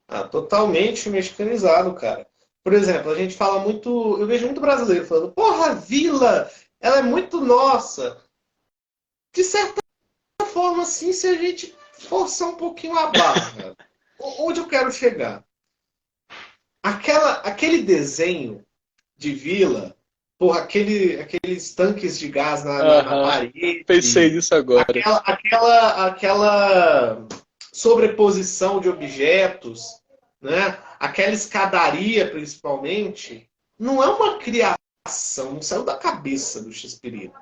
Ah, totalmente mexicanizado, cara. Por exemplo, a gente fala muito. Eu vejo muito brasileiro falando, porra, a vila, ela é muito nossa. De certa forma, assim, se a gente forçar um pouquinho a barra. Onde eu quero chegar? Aquele desenho de vila, porra, aqueles tanques de gás na Aham. parede, Pensei nisso agora. aquela sobreposição de objetos, né? Aquela escadaria, principalmente, não é uma criação, não saiu da cabeça do X-Espírito.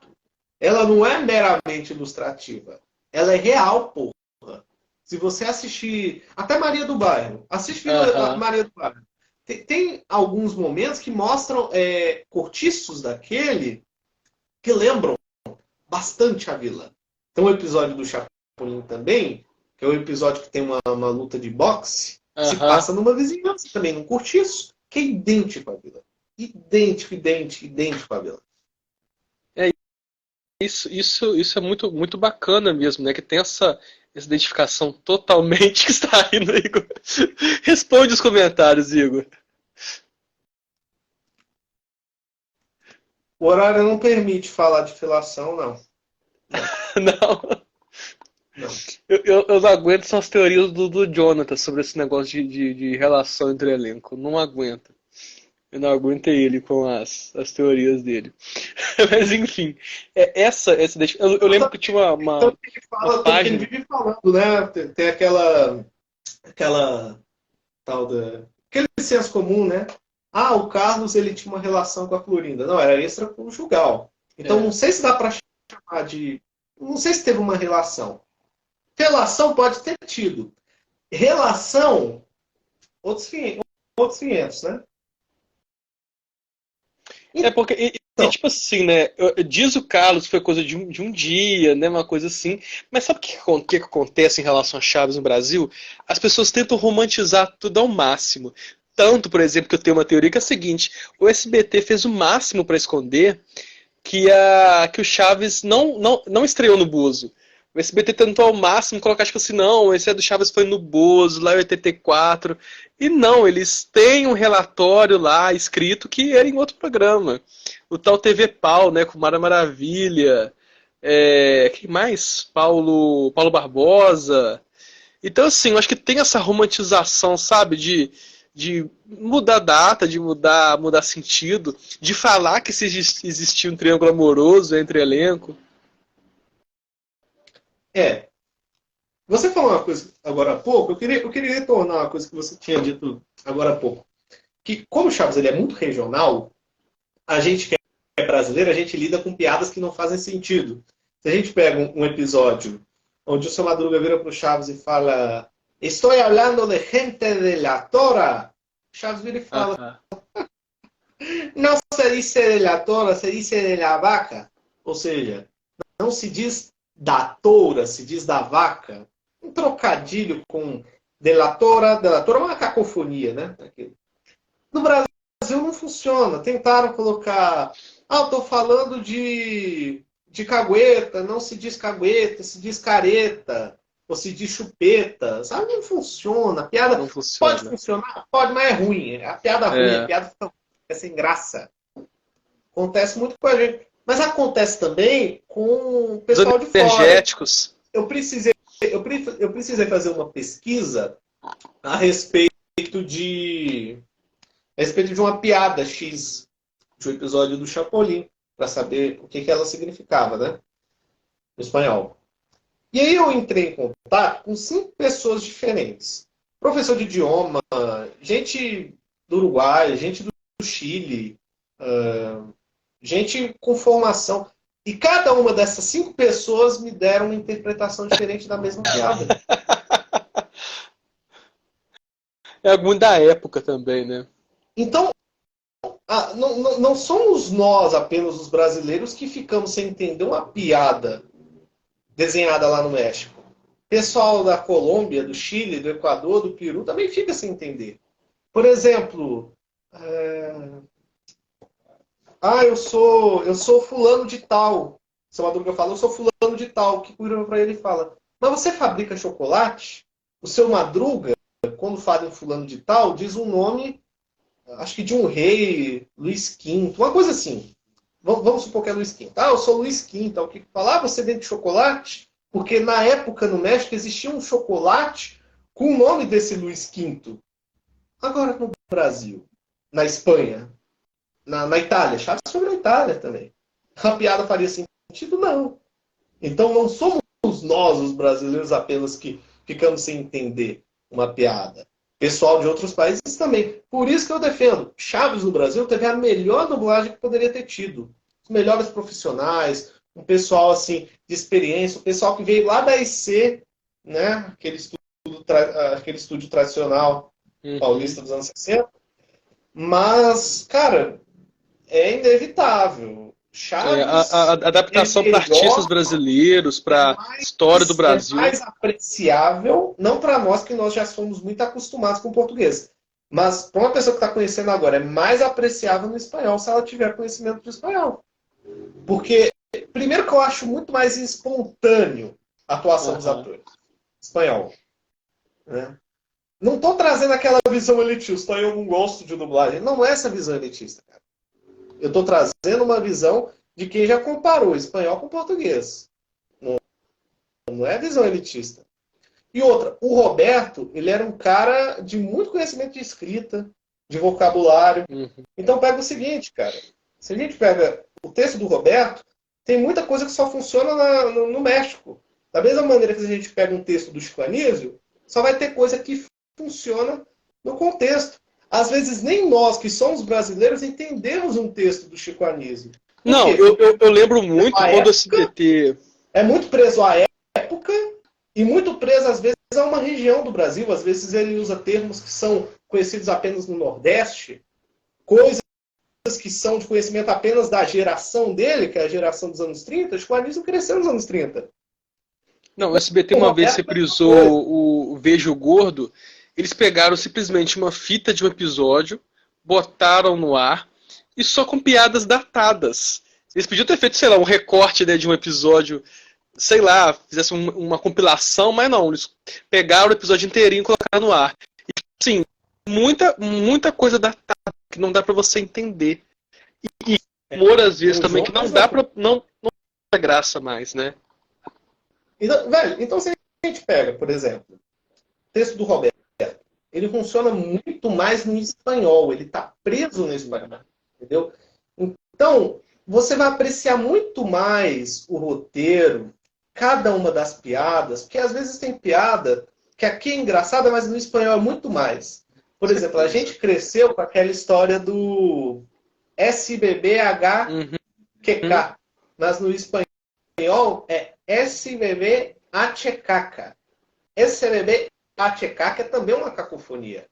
Ela não é meramente ilustrativa. Ela é real, porra. Se você assistir. Até Maria do Bairro. Assiste a Aham. Maria do Bairro. Tem alguns momentos que mostram cortiços daquele que lembram bastante a vila. Tem um episódio do Chapolin também, que é o episódio que tem uma luta de boxe, que se Aham. passa numa vizinhança também, num cortiço, que é idêntico à vila. Idêntico, idêntico, idêntico à vila. É isso é muito, muito bacana mesmo, né? Que tem essa identificação totalmente que está aí no Igor. Responde os comentários, Igor. O horário não permite falar de filação, não. Não, Não. não. Eu não aguento são as teorias do Jonathan sobre esse negócio de relação entre elenco. Não aguento. Eu não aguentei ele com as teorias dele. Mas enfim, eu lembro que tinha Tanto que ele página. vive falando, né? Tem aquela tal da. Aquele senso comum, né? Ah, o Carlos ele tinha uma relação com a Florinda. Não, era extraconjugal. Então É, não sei se dá para chamar de. Não sei se teve uma relação. Relação pode ter tido. Relação, outros 500, né? porque, Então, tipo assim, né? Diz o Carlos que foi coisa de um dia, né? Uma coisa assim. Mas sabe o que acontece em relação a Chaves no Brasil? As pessoas tentam romantizar tudo ao máximo. Tanto, por exemplo, que eu tenho uma teoria que é a seguinte: o SBT fez o máximo para esconder que o Chaves não estreou no Bozo. O SBT tentou ao máximo colocar, tipo assim, não, esse é do Chaves foi no Bozo, lá em 84. E não, eles têm um relatório lá escrito que era em outro programa. O tal TV Pau, né, com Mara Maravilha. Quem mais? Paulo Barbosa. Então, assim, eu acho que tem essa romantização, sabe, de mudar a data, de mudar sentido, de falar que se existia um triângulo amoroso entre elenco. é. Você falou uma coisa agora há pouco, eu queria retornar uma coisa que você tinha dito agora há pouco. Que como o Chaves ele é muito regional, a gente que é brasileiro, a gente lida com piadas que não fazem sentido. Se a gente pega um episódio onde o seu Madruga vira para o Chaves e fala Estou falando de gente de la Tora, o Chaves vira e fala Aham. não se diz de la Tora, se diz de la vaca. Ou seja, não se diz da toura, se diz da vaca. Um trocadilho com delatora é uma cacofonia, né? No Brasil não funciona. Tentaram colocar. Ah, eu estou falando de cagueta, não se diz cagueta, se diz careta, ou se diz chupeta. Sabe? Não funciona. A piada Não pode funciona. funcionar? Pode, mas é ruim. A piada ruim, a É, piada é sem graça. Acontece muito com a gente. Mas acontece também com o os pessoal de fora. energéticos. Eu precisei, eu precisei fazer uma pesquisa a respeito de, a respeito de uma piada X de um episódio do Chapolin, para saber o que ela significava, né? No espanhol. E aí eu entrei em contato com 5 pessoas diferentes. Professor de idioma, gente do Uruguai, gente do Chile, gente com formação. E cada uma dessas 5 pessoas me deram uma interpretação diferente da mesma piada. É muito da época também, né? Então, não somos nós apenas os brasileiros que ficamos sem entender uma piada desenhada lá no México. Pessoal da Colômbia, do Chile, do Equador, do Peru também fica sem entender. Por exemplo, eu sou fulano de tal. Seu Madruga fala, eu sou fulano de tal. Que cura para ele e fala, mas você fabrica chocolate? O seu Madruga, quando fala em fulano de tal, diz um nome, acho que de um rei, Luís Quinto, uma coisa assim. Vamos supor que é Luís Quinto. Ah, eu sou Luís Quinto. O que fala? Ah, você vende chocolate? Porque na época no México existia um chocolate com o nome desse Luiz Quinto. Agora no Brasil, na Espanha, na Itália, Chaves sobre a Itália também. A piada faria sentido? Não. Então não somos nós, os brasileiros, apenas que ficamos sem entender uma piada. Pessoal de outros países também. Por isso que eu defendo. Chaves no Brasil teve a melhor dublagem que poderia ter tido. Os melhores profissionais, um pessoal assim de experiência, o pessoal que veio lá da IC, né? Aquele estúdio tradicional paulista dos anos 60. Mas, cara, é inevitável. Chaves A adaptação para artistas brasileiros, para a história do Brasil. É mais apreciável, não para nós, que nós já somos muito acostumados com o português. Mas para uma pessoa que está conhecendo agora, é mais apreciável no espanhol se ela tiver conhecimento do espanhol. Porque, primeiro que eu acho muito mais espontâneo a atuação dos atores. Espanhol. Né? Não estou trazendo aquela visão elitista, eu não gosto de dublagem. Não é essa visão elitista, cara. Eu estou trazendo uma visão de quem já comparou espanhol com português. Não é visão elitista. E outra, o Roberto, ele era um cara de muito conhecimento de escrita, de vocabulário. Então pega o seguinte, cara. Se a gente pega o texto do Roberto, tem muita coisa que só funciona no México. Da mesma maneira que se a gente pega um texto do Chico Anísio, só vai ter coisa que funciona no contexto. Às vezes nem nós, que somos brasileiros, entendemos um texto do Chico Anísio. Não, eu lembro muito quando o SBT... É muito preso à época e muito preso, às vezes, a uma região do Brasil. Às vezes ele usa termos que são conhecidos apenas no Nordeste, coisas que são de conhecimento apenas da geração dele, que é a geração dos anos 30. O Chico Anísio cresceu nos anos 30. Não, o SBT uma vez reprisou o Vejo Gordo. Eles pegaram simplesmente uma fita de um episódio, botaram no ar, e só com piadas datadas. Eles podiam ter feito, sei lá, um recorte, né, de um episódio, sei lá, fizessem uma compilação, mas não, eles pegaram o episódio inteirinho e colocaram no ar. E, assim, muita coisa datada que não dá pra você entender. E humor, às vezes, também, que não dá pra... Não dá graça mais, né? Então, velho, então se a gente pega, por exemplo, o texto do Roberto, ele funciona muito mais no espanhol, ele está preso no espanhol, entendeu? Então, você vai apreciar muito mais o roteiro, cada uma das piadas, porque às vezes tem piada que aqui é engraçada, mas no espanhol é muito mais. Por exemplo, a gente cresceu com aquela história do SBBHQK, mas no espanhol é SBBHQK. SBBHQK é também uma cacofonia.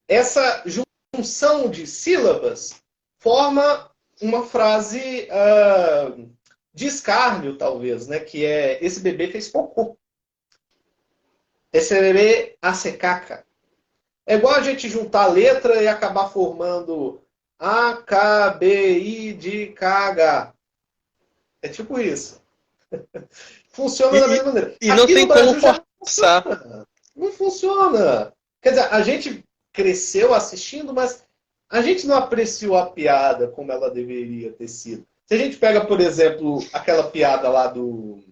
Essa junção de sílabas forma uma frase de escárnio, talvez, né? Que é: esse bebê fez cocô. Esse bebê acecaca. É igual a gente juntar a letra e acabar formando A, K, B, I, D, K, H. É tipo isso. Funciona da mesma maneira. E não tem como forçar. Não funciona. Quer dizer, a gente cresceu assistindo, mas a gente não apreciou a piada como ela deveria ter sido. Se a gente pega, por exemplo, aquela piada lá do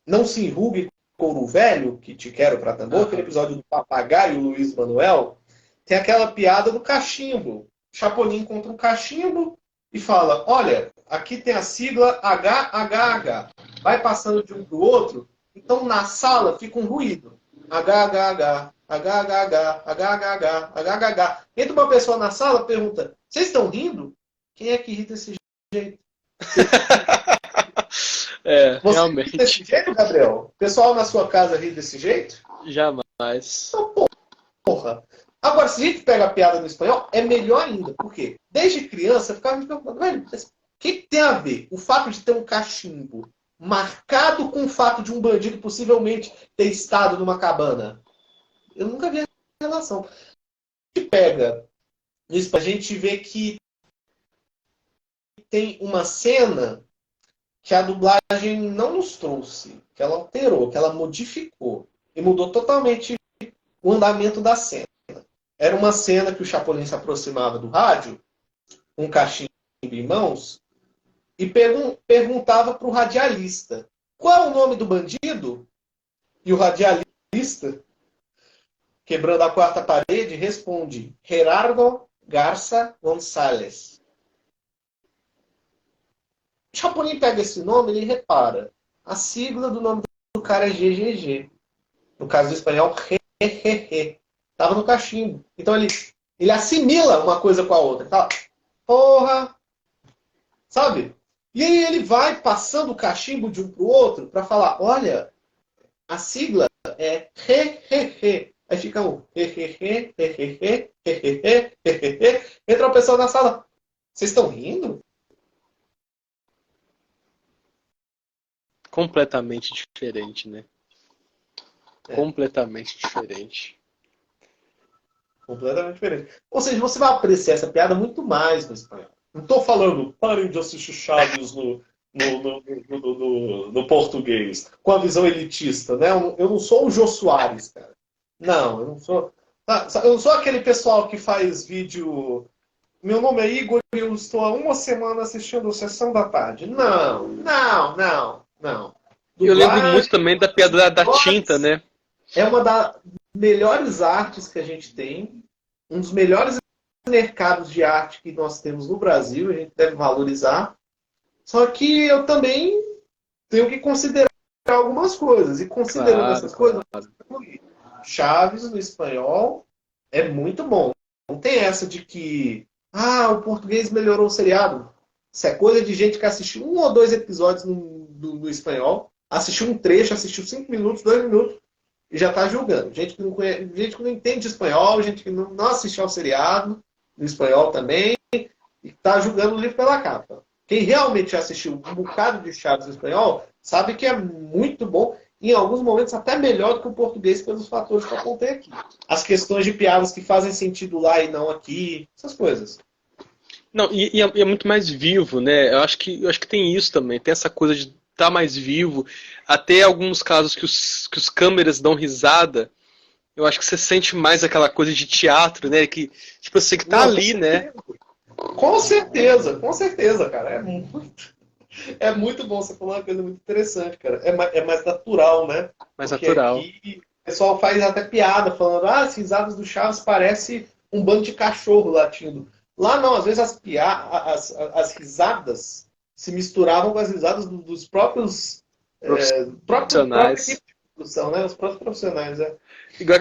Não se enrugue, couro velho, que te quero pra tambor, aquele episódio do papagaio Luiz Manuel, tem aquela piada do cachimbo. Chapolin encontra um cachimbo e fala: olha, aqui tem a sigla HHH. Vai passando de um para o outro, então na sala fica um ruído. HHH, HHH, HHH, HHH. Entra uma pessoa na sala e pergunta: vocês estão rindo? Quem é que ri desse jeito? Você realmente. ri desse jeito, Gabriel? O pessoal na sua casa ri desse jeito? Jamais. Então, porra. Agora, se a gente pega a piada no espanhol, é melhor ainda. Por quê? Desde criança, eu ficava me perguntando: velho, o que tem a ver o fato de ter um cachimbo marcado com o fato de um bandido possivelmente ter estado numa cabana? Eu nunca vi a relação. A gente pega isso, a gente vê que tem uma cena que a dublagem não nos trouxe, que ela alterou, que ela modificou e mudou totalmente o andamento da cena. Era uma cena que o Chapolin se aproximava do rádio, um cachimbo em mãos, e perguntava para o radialista Qual é o nome do bandido? E o radialista, quebrando a quarta parede, responde: Gerardo Garça Gonçalves. O Chapolin pega esse nome e ele repara. A sigla do nome do cara é GGG. No caso do espanhol, Hehehe. Tava no cachimbo. Então ele assimila uma coisa com a outra. Tá? Porra! Sabe? E aí ele vai passando o cachimbo de um pro outro para falar, olha, a sigla é Hehehe. Aí fica um Hehehe, Hehehe, Hehehe, Hehehe. Entra uma pessoa na sala. Vocês estão rindo? Completamente diferente, né? Completamente diferente. Completamente diferente. Ou seja, você vai apreciar essa piada muito mais no espanhol. Não estou falando, parem de assistir Chaves no português, com a visão elitista, né? Eu não sou o Jô Soares, cara. Não, eu não sou. Eu não sou aquele pessoal que faz vídeo. Meu nome é Igor e eu estou há uma semana assistindo a Sessão da Tarde. Não, não, não, não. Eu lembro muito também da piada da tinta, né? É uma das melhores artes que a gente tem, um dos melhores mercados de arte que nós temos no Brasil, a gente deve valorizar. Só que eu também tenho que considerar algumas coisas. E considerando essas coisas, Chaves no espanhol é muito bom. Não tem essa de que o português melhorou o seriado. Isso é coisa de gente que assistiu 1 ou 2 episódios no espanhol, assistiu um trecho, assistiu 5 minutos, 2 minutos, e já está julgando. Gente que não conhece, gente que não entende espanhol, gente que não assistiu ao seriado, no espanhol também, e está julgando o livro pela capa. Quem realmente já assistiu um bocado de Chaves no espanhol, sabe que é muito bom, em alguns momentos até melhor do que o português pelos fatores que eu apontei aqui. As questões de piadas que fazem sentido lá e não aqui, essas coisas. Não, e é muito mais vivo, né? Eu acho que tem isso também, tem essa coisa de estar mais vivo. Até alguns casos que os câmeras dão risada, eu acho que você sente mais aquela coisa de teatro, né? Que, tipo assim, que tá ali, né? Com certeza, cara. É muito bom. Você falou uma coisa muito interessante, cara. É mais natural, né? Mais porque natural. Aqui o pessoal faz até piada, falando, as risadas do Chaves parece um bando de cachorro latindo. Lá não, às vezes as risadas se misturavam com as risadas dos próprios profissionais. Equipe de produção, né? Os próprios profissionais, né? Igual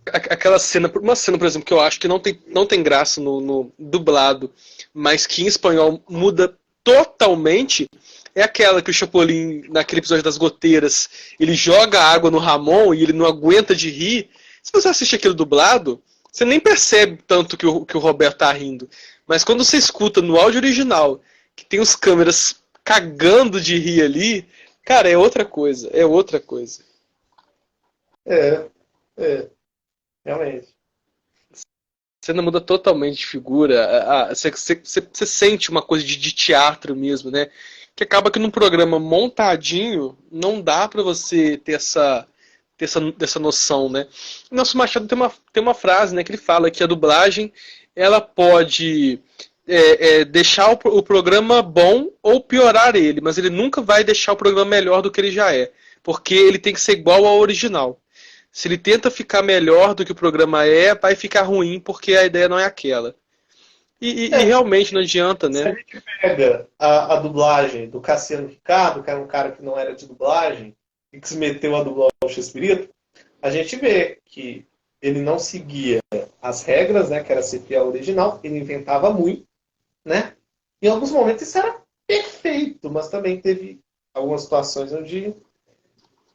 aquela cena, uma cena, por exemplo, que eu acho que não tem graça no dublado, mas que em espanhol muda totalmente, é aquela que o Chapolin, naquele episódio das goteiras, ele joga água no Ramon e ele não aguenta de rir. Se você assiste aquilo dublado, você nem percebe tanto que o Roberto tá rindo. Mas quando você escuta no áudio original, que tem os câmeras cagando de rir ali, cara, é outra coisa. É outra coisa. Realmente. Você não muda totalmente de figura. Você sente uma coisa de teatro mesmo, né? Que acaba que num programa montadinho não dá pra você ter essa noção, né? O Nelson Machado tem uma frase, né, que ele fala que a dublagem ela pode deixar o programa bom ou piorar ele, mas ele nunca vai deixar o programa melhor do que ele já é, porque ele tem que ser igual ao original. Se ele tenta ficar melhor do que o programa vai ficar ruim porque a ideia não é aquela. E realmente não adianta, né? Se a gente pega a dublagem do Cassiano Ricardo, que era um cara que não era de dublagem, e que se meteu a dublar o Chespirito, a gente vê que ele não seguia as regras, né, que era ser fiel ao original, ele inventava muito, né? Em alguns momentos isso era perfeito, mas também teve algumas situações onde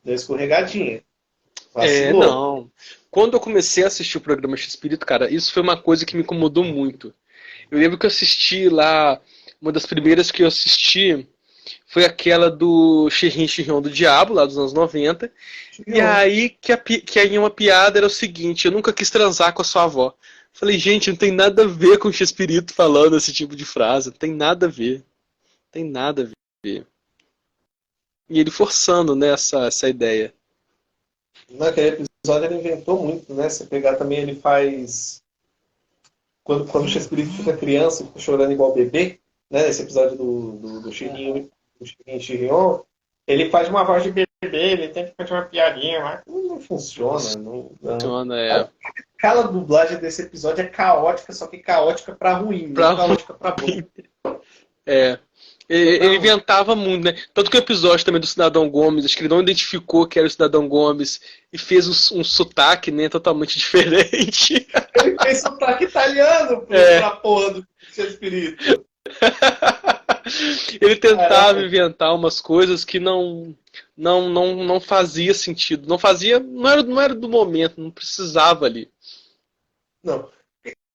deu escorregadinha. Vacilou. Não. Quando eu comecei a assistir o programa X-Espírito, cara, isso foi uma coisa que me incomodou muito. Eu lembro que eu assisti lá, uma das primeiras que eu assisti foi aquela do Chirrin Chirrion do Diabo, lá dos anos 90. E aí que aí uma piada era o seguinte: eu nunca quis transar com a sua avó. Falei, gente, não tem nada a ver com o X-Espírito falando esse tipo de frase. Não tem nada a ver. Não tem nada a ver. E ele forçando, né, essa ideia. Naquele episódio ele inventou muito, né? Você pegar também, ele faz. Quando o Chespirito fica criança, fica chorando igual bebê, né? Esse episódio do Chirrinho Chirrion, Ele faz uma voz de bebê, ele tenta fazer uma piadinha, mas não funciona. Não. Funciona, é. Aquela dublagem desse episódio é caótica, só que caótica pra ruim, Pra não caótica pra bom. É. Ele inventava muito, né? Tanto que o episódio também do Cidadão Gomes, acho que ele não identificou que era o Cidadão Gomes e fez um sotaque, né, totalmente diferente. Ele fez sotaque italiano pra porra do Espírito. Ele tentava inventar umas coisas que não fazia sentido. Não era do momento, não precisava ali. Não.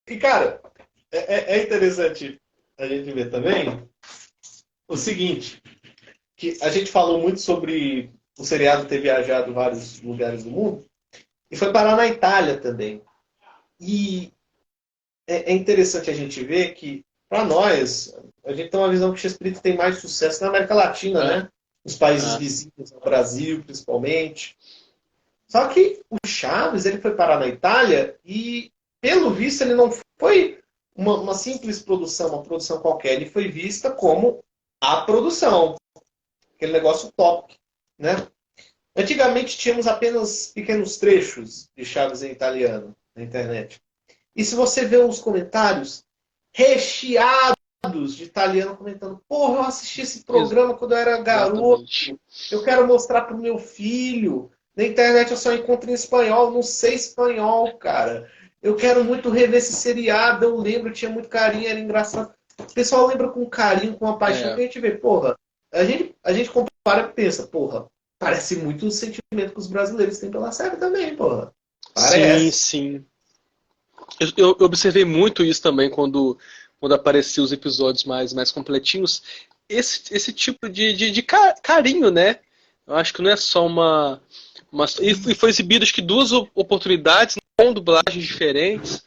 E cara, é interessante a gente ver também o seguinte, que a gente falou muito sobre o seriado ter viajado em vários lugares do mundo e foi parar na Itália também. E é interessante a gente ver que, para nós, a gente tem uma visão que o Chespirito tem mais sucesso na América Latina, né? Nos países vizinhos, no Brasil, principalmente. Só que o Chaves, ele foi parar na Itália e, pelo visto, ele não foi uma simples produção, uma produção qualquer. Ele foi vista como a produção. Aquele negócio top, né? Antigamente tínhamos apenas pequenos trechos de Chaves em italiano na internet. E se você vê os comentários recheados de italiano comentando, porra, eu assisti esse programa quando eu era garoto, eu quero mostrar pro meu filho. Na internet eu só encontro em espanhol, não sei espanhol, cara. Eu quero muito rever esse seriado, eu lembro, tinha muito carinho, era engraçado. O pessoal lembra com carinho, com uma paixão que a gente vê, porra. A gente compara e pensa, porra, parece muito o sentimento que os brasileiros têm pela série também, porra. Sim, Parece. sim. Eu observei muito isso também quando apareciam os episódios mais completinhos. Esse tipo de carinho, né? Eu acho que não é só uma... E foi exibido, acho que 2 oportunidades com dublagens diferentes.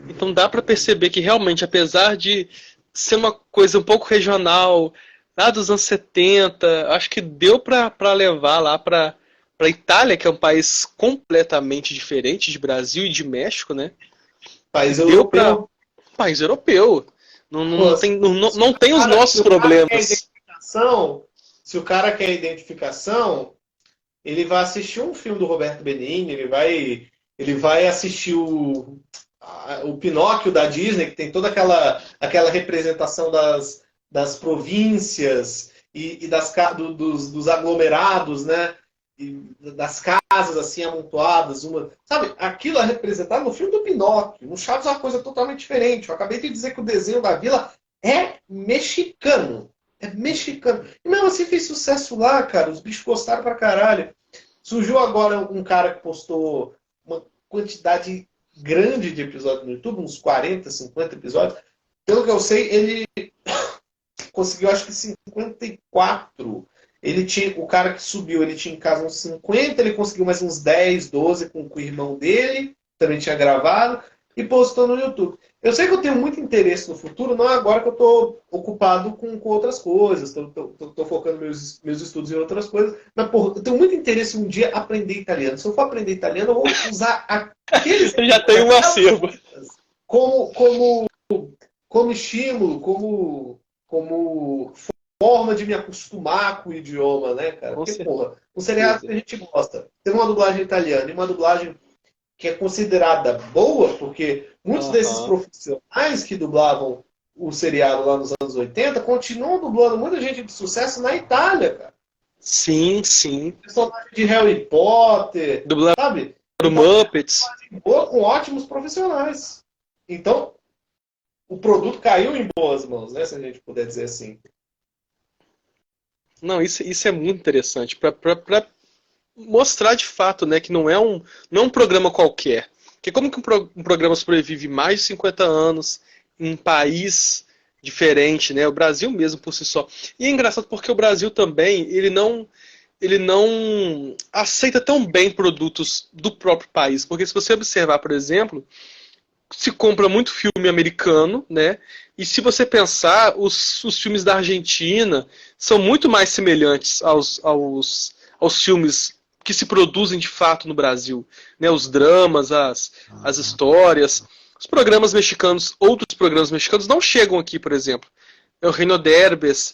Então dá pra perceber que realmente, apesar de ser uma coisa um pouco regional, lá dos anos 70, acho que deu pra levar lá pra Itália, que é um país completamente diferente de Brasil e de México, né? País europeu. País europeu. Não tem os nossos problemas. Se o cara quer identificação, ele vai assistir um filme do Roberto Benigni, ele vai assistir o Pinóquio da Disney, que tem toda aquela representação das províncias e dos aglomerados, né? E das casas assim amontoadas, sabe? Aquilo é representado no filme do Pinóquio. No Chaves é uma coisa totalmente diferente. Eu acabei de dizer que o desenho da Vila é mexicano. É mexicano. E mesmo assim fez sucesso lá, cara. Os bichos gostaram pra caralho. Surgiu agora um cara que postou uma quantidade grande de episódios no YouTube, uns 40, 50 episódios. Pelo que eu sei, ele conseguiu acho que 54. O cara que subiu, ele tinha em casa uns 50, ele conseguiu mais uns 10, 12 com o irmão dele, também tinha gravado, e postou no YouTube. Eu sei que eu tenho muito interesse no futuro, não é agora que eu estou ocupado com outras coisas, estou focando meus estudos em outras coisas, mas, porra, eu tenho muito interesse um dia aprender italiano. Se eu for aprender italiano, eu vou usar aqueles... Eu já tenho um acervo. Como estímulo, como forma de me acostumar com o idioma, né, cara? Porque, porra, um seriado que a gente gosta, tem uma dublagem italiana e uma dublagem que é considerada boa, porque muitos desses profissionais que dublavam o seriado lá nos anos 80 continuam dublando muita gente de sucesso na Itália, cara. Sim, sim. Personagem de Harry Potter, sabe? Do Muppets. Com ótimos profissionais. Então, o produto caiu em boas mãos, né? Se a gente puder dizer assim. Não, isso é muito interessante. Para mostrar de fato, né, que não é um programa qualquer. Porque como que um programa sobrevive mais de 50 anos em um país diferente, né? O Brasil mesmo por si só. E é engraçado porque o Brasil também, ele não aceita tão bem produtos do próprio país. Porque se você observar, por exemplo, se compra muito filme americano, né? E se você pensar, os filmes da Argentina são muito mais semelhantes aos filmes que se produzem de fato no Brasil, né? Os dramas, as histórias. Os programas mexicanos, outros programas mexicanos não chegam aqui, por exemplo. O Reino Derbez,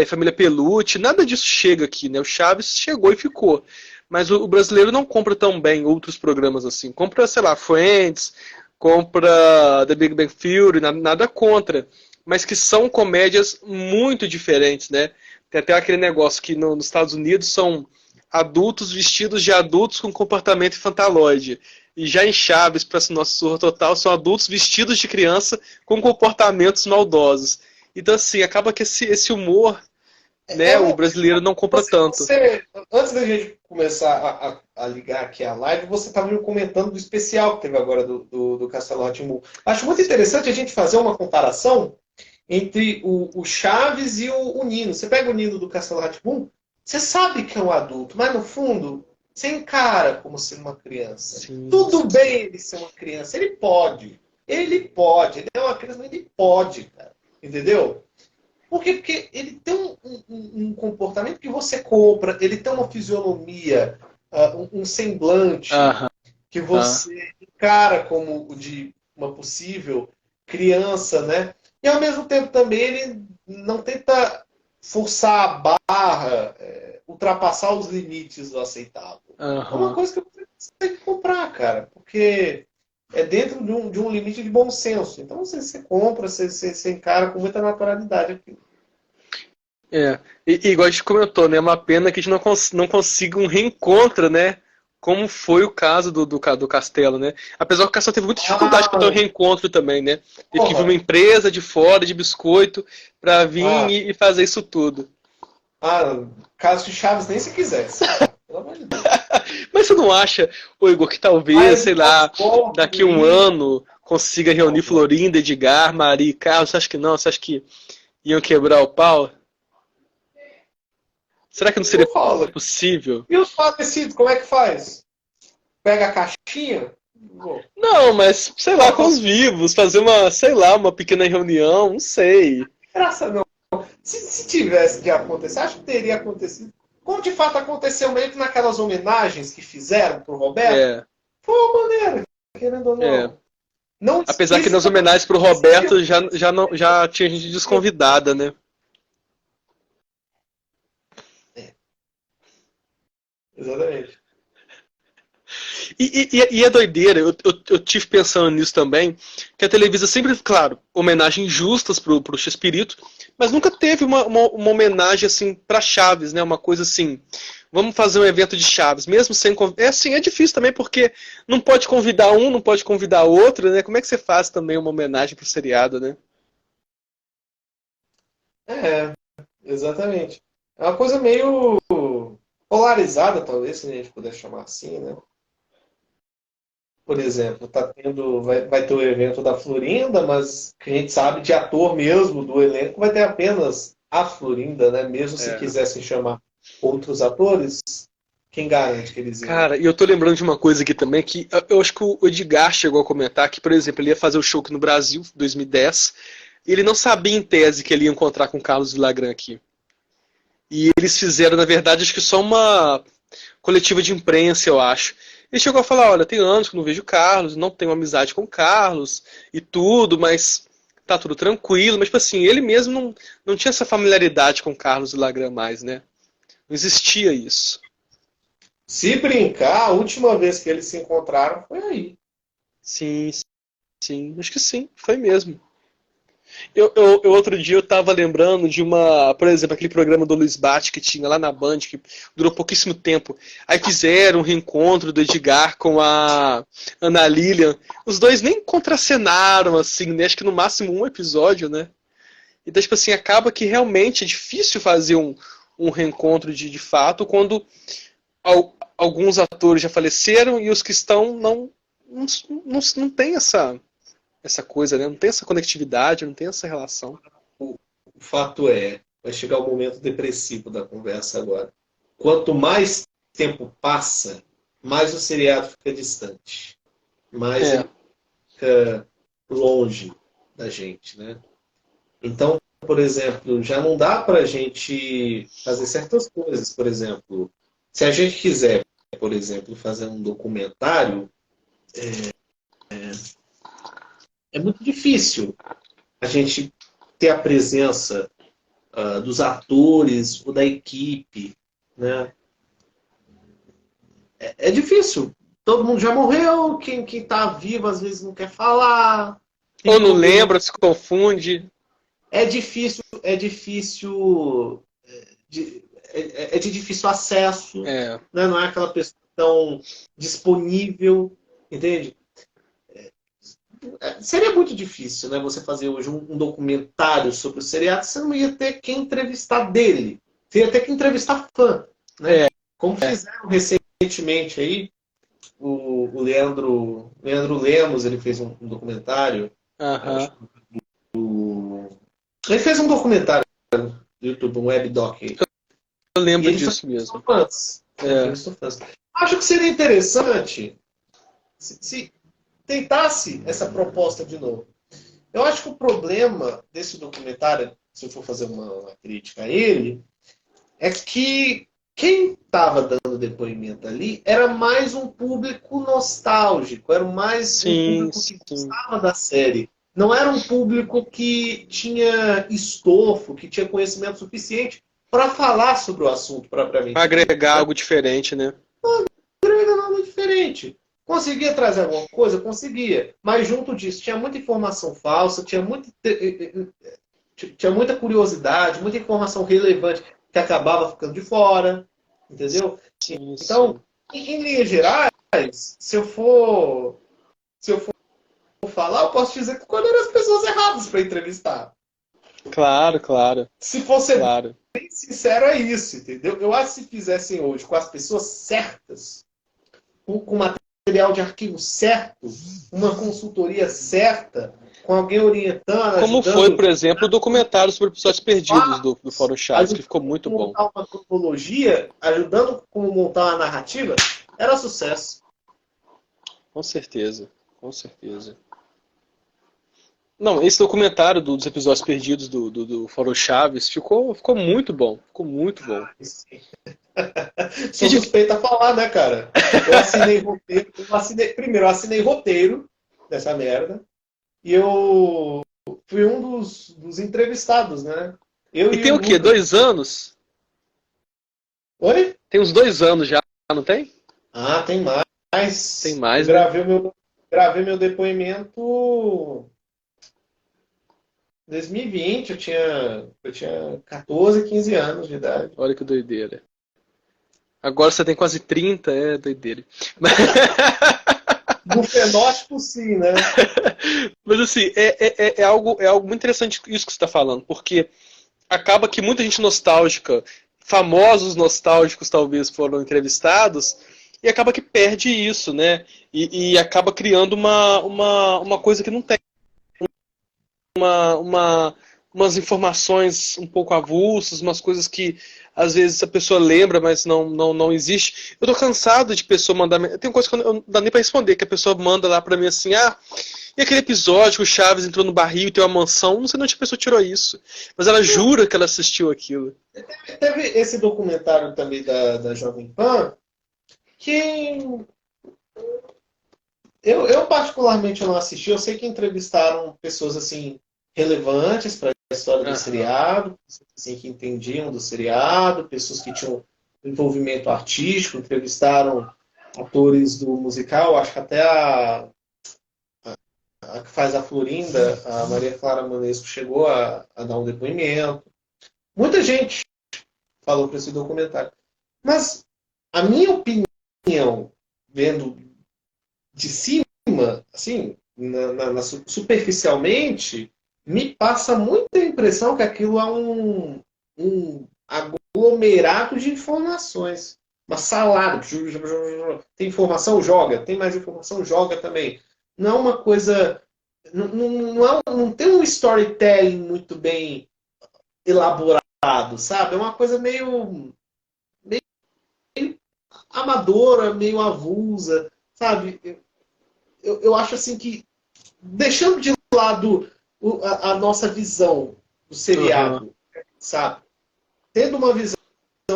Família Peluche, nada disso chega aqui, né? O Chaves chegou e ficou. Mas o brasileiro não compra tão bem outros programas assim. Compra, sei lá, Friends, compra The Big Bang Theory, nada contra. Mas que são comédias muito diferentes, né? Tem até aquele negócio que nos Estados Unidos são adultos vestidos de adultos com comportamento infantaloide. E já em Chaves, para nossa surra total, são adultos vestidos de criança com comportamentos maldosos. Então, assim, acaba que esse humor, né, o brasileiro não compra tanto. Antes da gente começar a ligar aqui a live, você estava me comentando do especial que teve agora do Castelo Rá-Tim-Bum. Acho muito interessante a gente fazer uma comparação entre o Chaves e o Nino. Você pega o Nino do Castelo Rá-Tim-Bum, você sabe que é um adulto, mas no fundo você encara como sendo uma criança. Sim. Tudo bem ele ser uma criança, ele pode. Ele é uma criança, mas ele pode, cara. Entendeu? Por quê? Porque ele tem um comportamento que você compra, ele tem uma fisionomia, um semblante que você encara como o de uma possível criança, né? E ao mesmo tempo também ele não tenta forçar a barra, ultrapassar os limites do aceitável. É uma coisa que você tem que comprar, cara, porque é dentro de um limite de bom senso. Então você compra, você encara com muita naturalidade aquilo. E igual a gente comentou, né? É uma pena que a gente não consiga um reencontro, né? Como foi o caso do Castelo, né? Apesar que o Castelo teve muita dificuldade para ter um reencontro também, né? Teve que vir uma empresa de fora, de biscoito, para vir e fazer isso tudo. Caso de Chaves nem se quisesse. Pelo amor de Deus. Mas você não acha, Igor, que talvez, sei lá, daqui um ano consiga reunir Florinda, Edgar, Maria e Carlos? Você acha que não? Você acha que iam quebrar o pau? Será que não seria possível? E os falecidos, como é que faz? Pega a caixinha? Não, mas, sei lá, com os vivos, fazer uma pequena reunião, não sei. Graça não. Se tivesse de acontecer, acho que teria acontecido. Como de fato aconteceu meio que naquelas homenagens que fizeram pro Roberto. Foi uma maneira, querendo ou não. Apesar que nas homenagens pro Roberto já tinha gente desconvidada, né? Exatamente. E é doideira, eu tive pensando nisso também, que a Televisa sempre, claro, homenagens justas pro Chespirito, mas nunca teve uma homenagem assim pra Chaves, né? Uma coisa assim, vamos fazer um evento de Chaves, mesmo sem... é difícil também, porque não pode convidar um, não pode convidar outro, né? Como é que você faz também uma homenagem pro seriado, né? Exatamente. É uma coisa meio polarizada, talvez, se a gente puder chamar assim, né? Por exemplo, vai ter o evento da Florinda, mas que a gente sabe de ator mesmo do elenco vai ter apenas a Florinda, né? Mesmo se quisessem chamar outros atores, quem garante que eles iam? Cara, e eu tô lembrando de uma coisa aqui também, que eu acho que o Edgar chegou a comentar que, por exemplo, ele ia fazer o show aqui no Brasil, 2010, e ele não sabia em tese que ele ia encontrar com o Carlos Villagrán aqui. E eles fizeram, na verdade, acho que só uma coletiva de imprensa, eu acho. Ele chegou a falar, olha, tem anos que eu não vejo o Carlos, não tenho amizade com o Carlos e tudo, mas tá tudo tranquilo. Mas, tipo assim, ele mesmo não tinha essa familiaridade com o Carlos Villagrán mais, né? Não existia isso. Se brincar, a última vez que eles se encontraram foi aí. Sim, acho que sim, foi mesmo. Outro dia eu tava lembrando de por exemplo, aquele programa do Luiz Bate que tinha lá na Band, que durou pouquíssimo tempo. Aí fizeram um reencontro do Edgar com a Ana Lilian. Os dois nem contracenaram, assim, né? Acho que no máximo um episódio, né? Então, tipo assim, acaba que realmente é difícil fazer um reencontro de fato quando alguns atores já faleceram e os que estão não tem essa coisa, né? Não tem essa conectividade, não tem essa relação. O fato vai chegar o momento depressivo da conversa agora. Quanto mais tempo passa, mais o seriado fica distante. Mais ele fica longe da gente, né? Então, por exemplo, já não dá pra gente fazer certas coisas. Por exemplo, se a gente quiser, por exemplo, fazer um documentário, é muito difícil a gente ter a presença dos atores ou da equipe, né? É difícil. Todo mundo já morreu, quem tá vivo às vezes não quer falar. Quem Ou não morreu. lembra, se confunde. É difícil de difícil acesso, É. né? Não é aquela pessoa tão disponível, entende? Seria muito difícil, né, você fazer hoje um documentário sobre o seriado, você não ia ter quem entrevistar dele. Você ia ter que entrevistar fã, né? É. Como fizeram recentemente aí, o Leandro Lemos, ele fez um documentário. Aham. Ele fez um documentário do YouTube, um webdoc aí. Eu E lembro ele foi disso mesmo. fãs. É. Acho que seria interessante se tentasse essa proposta de novo. Eu acho que o problema desse documentário, se eu for fazer uma crítica a ele, é que quem estava dando depoimento ali era mais um público nostálgico, era mais um Sim, público que sim. gostava da série. Não era um público que tinha estofo, que tinha conhecimento suficiente para falar sobre o assunto Pra propriamente dito. agregar algo diferente, né? Não era nada diferente. Conseguia trazer alguma coisa? Conseguia. Mas junto disso, tinha muita informação falsa, tinha muita curiosidade, muita informação relevante que acabava ficando de fora. Entendeu? Sim, Então, sim. em linhas gerais, se eu for falar, eu posso dizer que escolheram as pessoas erradas para entrevistar. Claro, claro, Se fosse claro. bem sincero, é isso, entendeu? Eu acho que se fizessem hoje com as pessoas certas, com material de arquivo certo, uma consultoria certa, com alguém orientando, Como foi, por ajudando, exemplo, o documentário sobre episódios perdidos do Fórum Chaves, que ajudando ficou muito a bom. montar uma cronologia, ajudando como montar uma narrativa, era sucesso. Com certeza, com certeza. Não, esse documentário dos episódios perdidos do Fórum Chaves ficou muito bom. Ficou muito bom. Sou suspeito a falar, né, cara? Eu assinei roteiro. Primeiro, eu assinei roteiro dessa merda. E eu fui um dos entrevistados, né? Eu E e tem o o quê? Lucas. 2 anos? Oi? Tem uns 2 anos já, não tem? Ah, tem Tem mais. Eu mais, né? gravei meu depoimento em 2020. Eu tinha 14, 15 anos de idade. Olha que doideira. Agora você tem quase 30, é doideira. No fenótipo, sim, né? Mas assim, é algo muito interessante isso que você está falando, porque acaba que muita gente nostálgica, famosos nostálgicos talvez foram entrevistados, e acaba que perde isso, né? E acaba criando uma coisa que não tem. Umas informações um pouco avulsas, umas coisas que às vezes a pessoa lembra, mas não existe. Eu tô cansado de pessoa mandar. Tem coisa que eu não dá nem pra responder, que a pessoa manda lá pra mim assim, e aquele episódio que o Chaves entrou no barril e tem uma mansão, não sei de onde a pessoa tirou isso. Mas ela jura que ela assistiu aquilo. Teve esse documentário também da Jovem Pan, que eu particularmente não assisti. Eu sei que entrevistaram pessoas assim relevantes para a história do Aham. seriado, pessoas assim, que entendiam do seriado, pessoas que tinham envolvimento artístico, entrevistaram atores do musical, acho que até a que faz a Florinda, a Maria Clara Manesco, chegou a dar um depoimento. Muita gente falou para esse documentário. Mas a minha opinião, vendo de cima, assim, superficialmente, me passa muita impressão que aquilo é um aglomerado de informações. Uma salada. Tem informação? Joga. Tem mais informação? Joga também. Não é uma coisa. Não tem um storytelling muito bem elaborado, sabe? É uma coisa meio amadora, meio avulsa, sabe? Eu acho assim que, deixando de lado a nossa visão do Aham. seriado, sabe? Tendo uma visão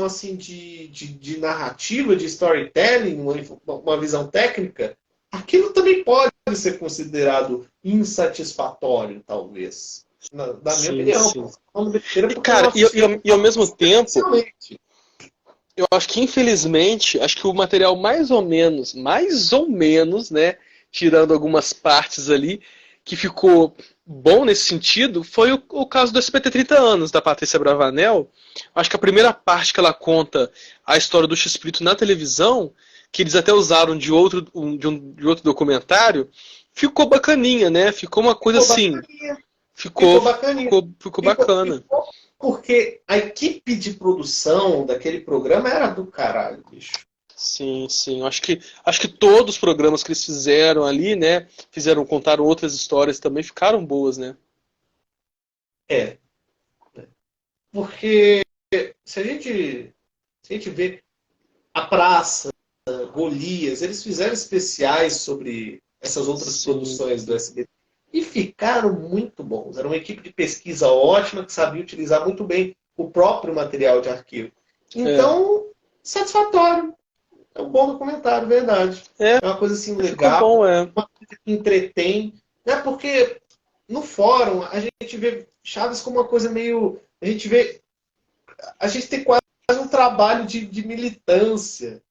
assim de narrativa, de storytelling, uma visão técnica, aquilo também pode ser considerado insatisfatório, talvez. Na minha Sim, opinião. sim. Falando besteira E, porque eu cara, não assisti e ao mesmo tempo, especialmente. eu acho que infelizmente, acho que o material mais ou menos, né, tirando algumas partes ali, que ficou bom nesse sentido, foi o caso do SBT 30 anos, da Patrícia Bravanel. Acho que a primeira parte que ela conta a história do X-Espírito na televisão, que eles até usaram de outro documentário, ficou bacaninha, né? Ficou uma coisa Ficou assim, bacaninha. ficou, Ficou bacaninha. ficou bacana. Ficou porque a equipe de produção daquele programa era do caralho, bicho. Sim, sim. Acho que todos os programas que eles fizeram ali, né, contaram outras histórias também, ficaram boas, né? É. Porque se a gente, se a gente vê a praça, Golias, eles fizeram especiais sobre essas outras Sim. produções do SBT e ficaram muito bons. Era uma equipe de pesquisa ótima que sabia utilizar muito bem o próprio material de arquivo. É. Então, satisfatório. É um bom documentário, verdade. É, É uma coisa assim ficou legal, bom, é. uma coisa que entretém. Né? Porque no fórum a gente vê Chaves como uma coisa meio. A gente vê. A gente tem quase um trabalho de militância.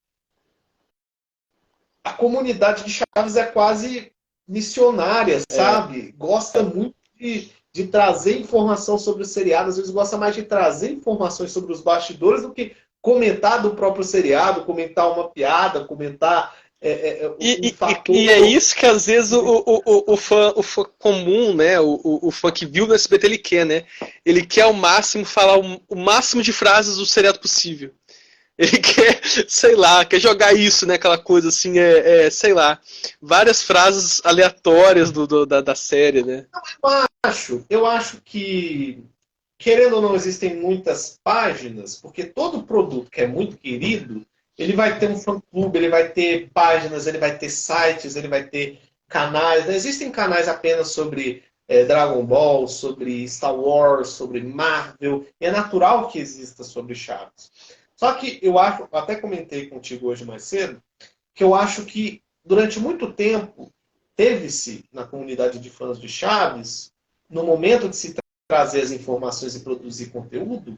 A comunidade de Chaves é quase missionária, É. sabe? Gosta muito de trazer informação sobre o seriado, às vezes gosta mais de trazer informações sobre os bastidores do que comentar do próprio seriado, comentar uma piada, comentar um E é fator. isso que às vezes o fã comum, né? O fã que viu no SBT, ele quer, né? Ele quer ao máximo falar o máximo de frases do seriado possível. Ele quer, sei lá, quer jogar isso, né? Aquela coisa assim, sei lá, várias frases aleatórias da série, né? Eu acho que, querendo ou não, existem muitas páginas, porque todo produto que é muito querido, ele vai ter um fã-clube, ele vai ter páginas, ele vai ter sites, ele vai ter canais. Não existem canais apenas sobre Dragon Ball, sobre Star Wars, sobre Marvel. E é natural que exista sobre Chaves. Só que eu acho, eu até comentei contigo hoje mais cedo, que eu acho que durante muito tempo teve-se na comunidade de fãs de Chaves, no momento de se trazer as informações e produzir conteúdo,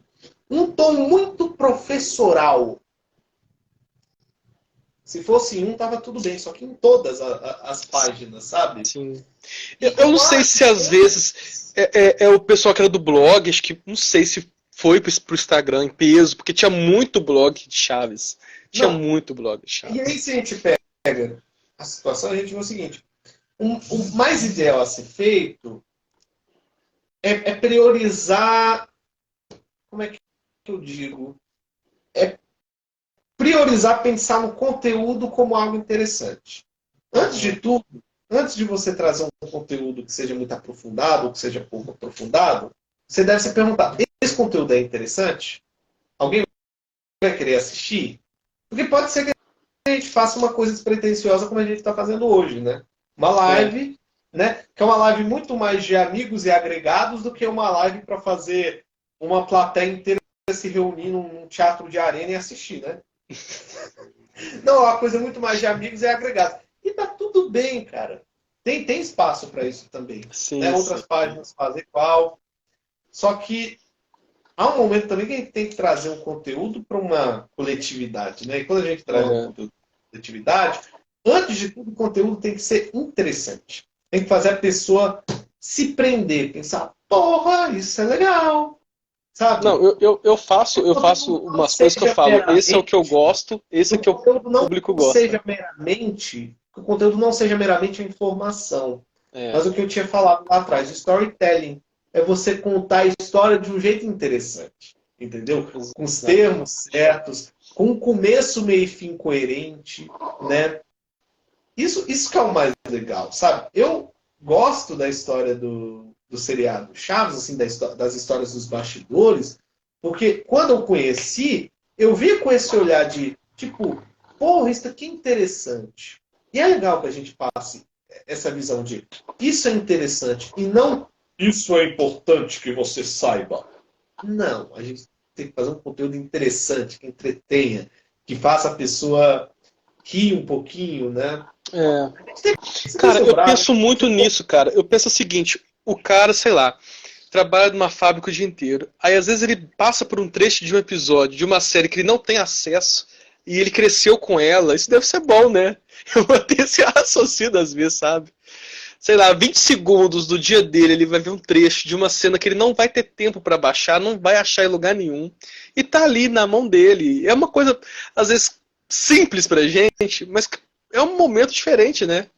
um tom muito professoral. Se fosse um, tava tudo bem, só que em todas as páginas, sabe? Sim. E Eu não eu sei acho se às vezes é o pessoal que era do blog, acho que não sei se foi pro Instagram em peso, porque tinha muito blog de Chaves. Tinha não. muito blog de E aí, Chaves. se a gente pega a situação, a gente vê o seguinte: o mais ideal a ser feito é priorizar. Como é que eu digo? É priorizar pensar no conteúdo como algo interessante. Antes de Uhum. tudo, antes de você trazer um conteúdo que seja muito aprofundado ou que seja pouco aprofundado, você deve se perguntar: esse conteúdo é interessante? Alguém vai querer assistir? Porque pode ser que a gente faça uma coisa despretensiosa como a gente está fazendo hoje, né? Uma É. live, né? Que é uma live muito mais de amigos e agregados do que uma live para fazer uma plateia inteira se reunir num teatro de arena e assistir, né? Não, é uma coisa muito mais de amigos e agregados. E tá tudo bem, cara. Tem espaço para isso também. Né? Sim, Outras sim. páginas fazem igual. Só que há um momento também que a gente tem que trazer um conteúdo para uma coletividade. Né? E quando a gente traz um É. conteúdo para coletividade, antes de tudo, o conteúdo tem que ser interessante. Tem que fazer a pessoa se prender, pensar, porra, isso é legal. Não, Sabe? eu O faço conteúdo não umas coisas que eu seja falo, esse é o que eu meramente gosto, esse é o o que o conteúdo não público seja gosta. meramente, que o conteúdo não seja meramente a informação, É. mas o que eu tinha falado lá atrás, storytelling, é você contar a história de um jeito interessante, entendeu? Com os Exatamente. termos certos, com um começo, meio e fim coerente, né? Isso que é o mais legal, sabe? Eu gosto da história do seriado Chaves, assim, das histórias dos bastidores, porque quando eu conheci, eu vi com esse olhar de, tipo, porra, isso aqui é interessante. E é legal que a gente passe essa visão de isso é interessante e não isso é importante que você saiba. Não, a gente tem que fazer um conteúdo interessante, que entretenha, que faça a pessoa rir um pouquinho, né? É. Você Cara, eu desdobrar, né? penso muito nisso, cara. Eu penso o seguinte, o cara, sei lá, trabalha numa fábrica o dia inteiro. Aí às vezes ele passa por um trecho de um episódio de uma série que ele não tem acesso e ele cresceu com ela. Isso deve ser bom, né? Eu até esse raciocínio às vezes, sabe? Sei lá, 20 segundos do dia dele, ele vai ver um trecho de uma cena que ele não vai ter tempo pra baixar, não vai achar em lugar nenhum. E tá ali na mão dele. É uma coisa, às vezes, simples pra gente, mas é um momento diferente, né?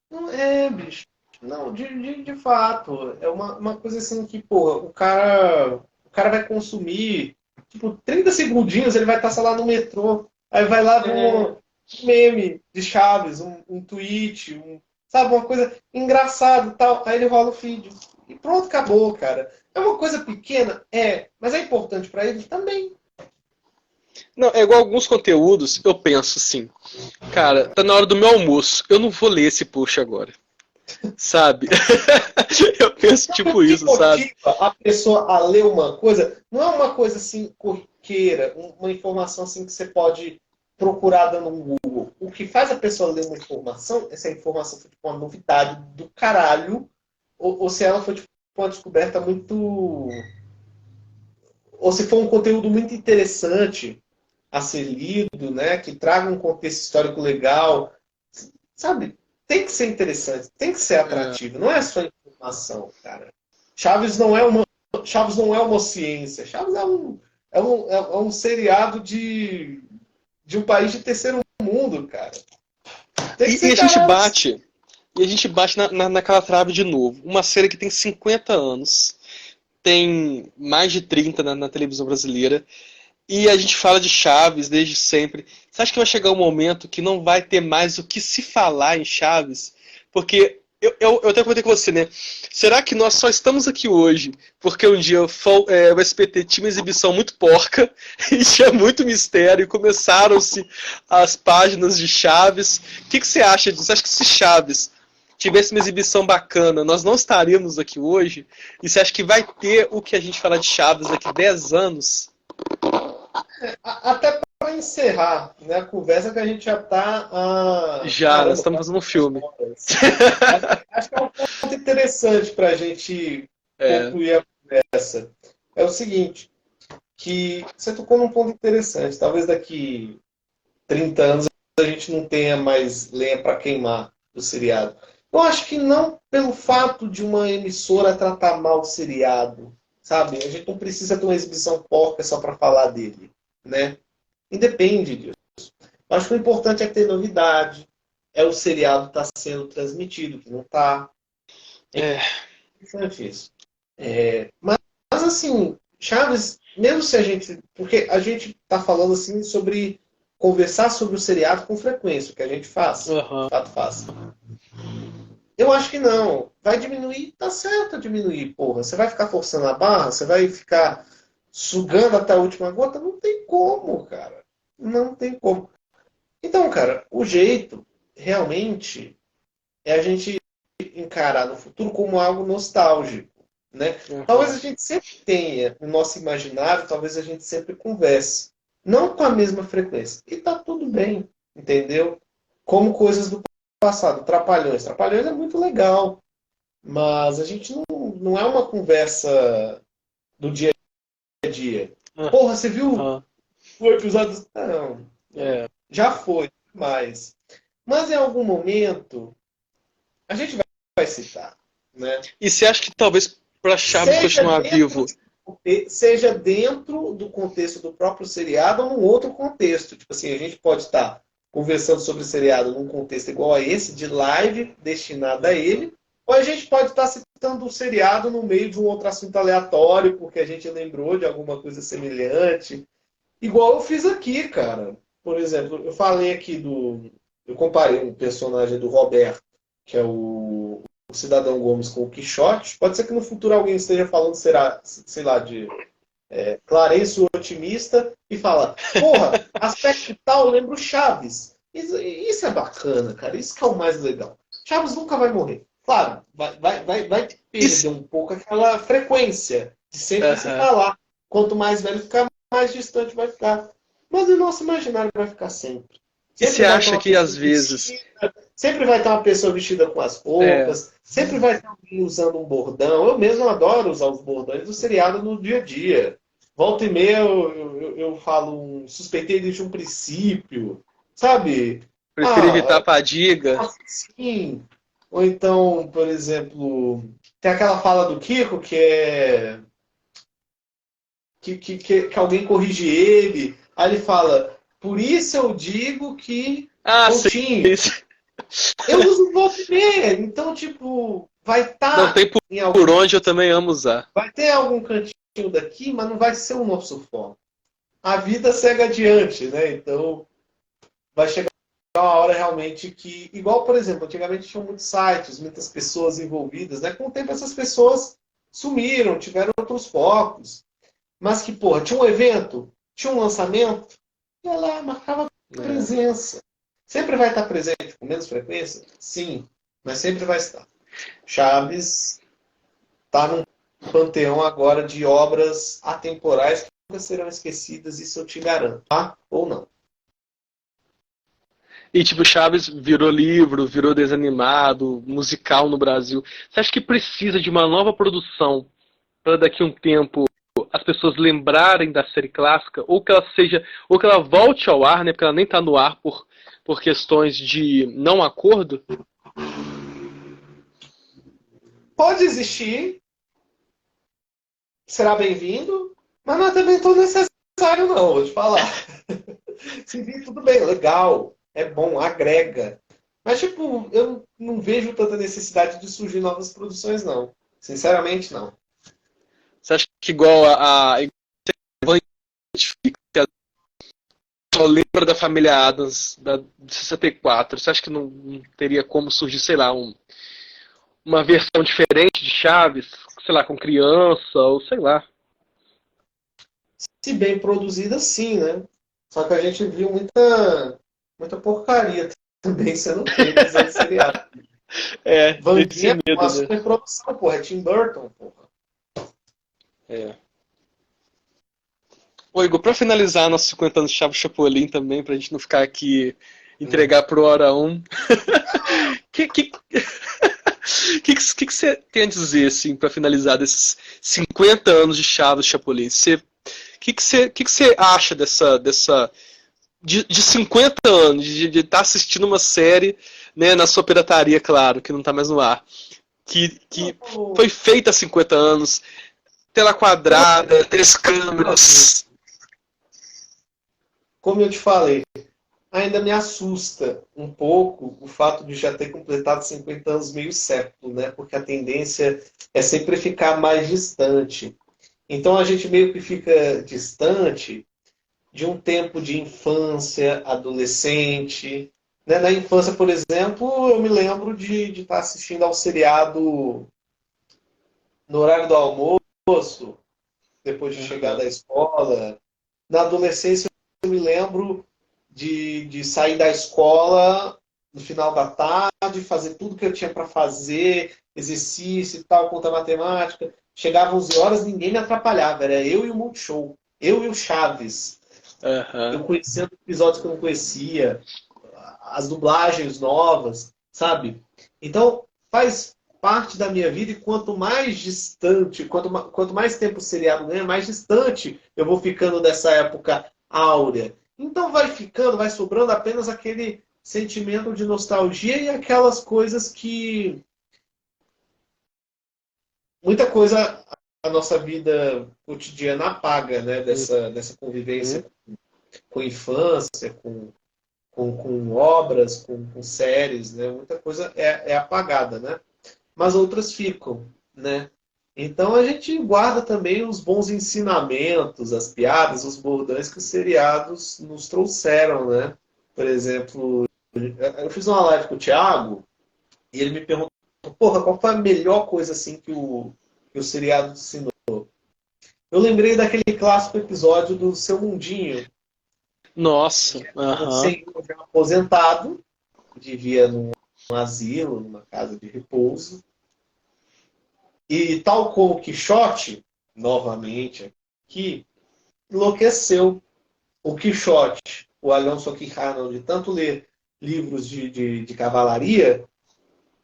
Não é, bicho. Não, de fato. É uma coisa assim que, porra, o cara vai consumir, tipo, 30 segundinhos, ele vai estar, sei lá, no metrô. Aí vai lá ver um meme de Chaves, um tweet, sabe, uma coisa engraçada e tal. Aí ele rola o feed. E pronto, acabou, cara. É uma coisa pequena? É. Mas é importante pra ele também. Não, é igual alguns conteúdos, eu penso assim, cara, tá na hora do meu almoço, eu não vou ler esse post agora, sabe? Eu penso tipo O que isso, sabe? motiva a pessoa a ler uma coisa não é uma coisa assim corriqueira, uma informação assim que você pode procurar dando um Google. O que faz a pessoa ler uma informação, essa informação for tipo, uma novidade do caralho, ou se ela for tipo, uma descoberta muito. Ou se for um conteúdo muito interessante a ser lido, né, que traga um contexto histórico legal, sabe? Tem que ser interessante, tem que ser É, atrativo, não é só informação, cara. Chaves não é uma ciência, Chaves é um seriado de um país de terceiro mundo, cara. Tem que E ser a gente encarado. bate, e a gente bate naquela trave de novo. Uma série que tem 50 anos, tem mais de 30 na televisão brasileira, e a gente fala de Chaves desde sempre. Você acha que vai chegar um momento que não vai ter mais o que se falar em Chaves? Porque eu até comentei com você, né? Será que nós só estamos aqui hoje porque um dia o SBT tinha uma exibição muito porca e tinha muito mistério e começaram-se as páginas de Chaves? O que você acha disso? Você acha que se Chaves tivesse uma exibição bacana, nós não estaríamos aqui hoje? E você acha que vai ter o que a gente falar de Chaves daqui 10 anos? Até para encerrar, né, a conversa que a gente já está. Já, nós Caramba, estamos quase fazendo um 2 filme. horas. Acho que é um ponto interessante para a gente É. concluir a conversa. É o seguinte, que você tocou num ponto interessante. Talvez daqui 30 anos a gente não tenha mais lenha para queimar do seriado. Eu acho que não pelo fato de uma emissora tratar mal o seriado, sabe? A gente não precisa ter uma exibição porca só para falar dele, né? Independe disso. Eu acho que o importante é ter novidade, é o seriado estar sendo transmitido, que não está. É É. interessante isso. Mas assim, Chaves, mesmo se a gente. Porque a gente está falando assim sobre conversar sobre o seriado com frequência, o que a gente faz, de Aham. fato faz. Eu acho que não. Vai diminuir, tá certo diminuir, porra. Você vai ficar forçando a barra? Você vai ficar sugando até a última gota? Não tem como, cara. Não tem como. Então, cara, o jeito realmente é a gente encarar no futuro como algo nostálgico, né? Talvez Aham. a gente sempre tenha no nosso imaginário, talvez a gente sempre converse, não com a mesma frequência. E tá tudo bem, entendeu? Como coisas do passado, Trapalhões. Trapalhões é muito legal, mas a gente não é uma conversa do dia a dia. Porra, você viu Aham. o episódio? Não, não. É. Já foi, mas em algum momento a gente vai citar, né? E você acha que talvez para Chaves Seja continuar dentro, vivo? de- seja dentro do contexto do próprio seriado ou num outro contexto. Tipo assim, a gente pode estar conversando sobre o seriado num contexto igual a esse, de live destinada a Aham. ele, ou a gente pode estar citando o seriado no meio de um outro assunto aleatório, porque a gente lembrou de alguma coisa semelhante. Igual eu fiz aqui, cara. Por exemplo, eu falei aqui do. Eu comparei um personagem do Roberto, que é o Cidadão Gomes, com o Quixote. Pode ser que no futuro alguém esteja falando, será, sei lá, de Clarencio o Otimista e fala: porra, aspecto tal, lembro Chaves. Isso é bacana, cara. Isso que é o mais legal. Chaves nunca vai morrer. Claro, vai perder Isso. um pouco aquela frequência de sempre se Aham. falar. Quanto mais velho ficar, mais distante vai ficar. Mas o nosso imaginário vai ficar sempre. E você Sempre vai ter acha uma que pessoa às vezes vestida. Sempre vai ter uma pessoa vestida com as É. roupas, sempre vai ter alguém usando um bordão. Eu mesmo adoro usar os bordões do seriado no dia a dia. Volta e meia eu falo um suspeitei desde um princípio, sabe? Prefiro evitar a Ah, fadiga. assim. Ou então, por exemplo, tem aquela fala do Kiko que é que alguém corrige ele. Aí ele fala, por isso eu digo que Ah, sim. Coutinho, eu uso volta e meia. Então, tipo, vai Não estar tem em por algum, onde eu também amo usar. vai ter algum cantinho daqui, mas não vai ser o nosso foco. A vida segue adiante, né? Então, vai chegar uma hora realmente que, igual, por exemplo, antigamente tinham muitos sites, muitas pessoas envolvidas, né? Com o tempo essas pessoas sumiram, tiveram outros focos. Mas que, porra, tinha um evento, tinha um lançamento, ia lá, marcava É. presença. Sempre vai estar presente com menos frequência? Sim, mas sempre vai estar. Chaves está num panteão agora de obras atemporais que nunca serão esquecidas, isso eu te garanto. Tá? Ou não. E tipo, Chaves virou livro, virou desanimado, musical no Brasil. Você acha que precisa de uma nova produção para daqui a um tempo as pessoas lembrarem da série clássica, ou que ela seja, ou que ela volte ao ar, né? Porque ela nem está no ar por questões de não acordo? Pode existir, será bem-vindo, mas não é também tão necessário, não, vou te falar. Se vir, tudo bem, legal, é bom, agrega. Mas, tipo, eu não vejo tanta necessidade de surgir novas produções, não. Sinceramente, não. Você acha que igual só lembra da família Adams de 64? Você acha que não teria como surgir, sei lá, uma versão diferente de Chaves, sei lá, com criança, ou sei lá. Se bem produzida, sim, né? Só que a gente viu muita porcaria também sendo feita usando seriado. É, tem esse Vandinha é uma medo, né? super produção, porra. É Tim Burton, porra. É. Ô, Igor, pra finalizar nossos 50 anos de Chaves Chapolin também, pra gente não ficar aqui Hum. entregar pro hora um. Que você tem a dizer, assim, pra finalizar desses 50 anos de Chaves Chapolin? Que você acha de 50 anos, de estar assistindo uma série, né, na sua pirataria, claro, que não tá mais no ar, que foi feita há 50 anos, tela quadrada, três câmeras. Como eu te falei, ainda me assusta um pouco o fato de já ter completado 50 anos meio século, né? Porque a tendência é sempre ficar mais distante. Então a gente meio que fica distante de um tempo de infância, adolescente. Né? Na infância, por exemplo, eu me lembro de estar assistindo ao seriado no horário do almoço, depois de chegar Uhum. da escola. Na adolescência, eu me lembro de sair da escola no final da tarde, fazer tudo que eu tinha para fazer, exercício e tal, conta matemática. Chegava 11 horas, ninguém me atrapalhava. Era eu e o Multishow. Eu e o Chaves. Uhum. Eu conhecendo episódios que eu não conhecia, as dublagens novas, sabe? Então, faz parte da minha vida e quanto mais distante, quanto mais tempo o seriado ganha, mais distante eu vou ficando dessa época áurea. Então vai ficando, vai sobrando apenas aquele sentimento de nostalgia e aquelas coisas que muita coisa a nossa vida cotidiana apaga, né? Dessa convivência Uhum. com infância, com obras, com séries, né? Muita coisa é apagada, né? Mas outras ficam, né? Então a gente guarda também os bons ensinamentos, as piadas, os bordões que os seriados nos trouxeram, né? Por exemplo, eu fiz uma live com o Thiago e ele me perguntou, porra, qual foi a melhor coisa assim que o seriado ensinou? Eu lembrei daquele clássico episódio do Seu Mundinho, Nossa, um aham. senhor já aposentado, vivia num asilo, numa casa de repouso, e tal como o Quixote, novamente aqui, enlouqueceu. O Quixote, o Alonso Quijano, de tanto ler livros de cavalaria,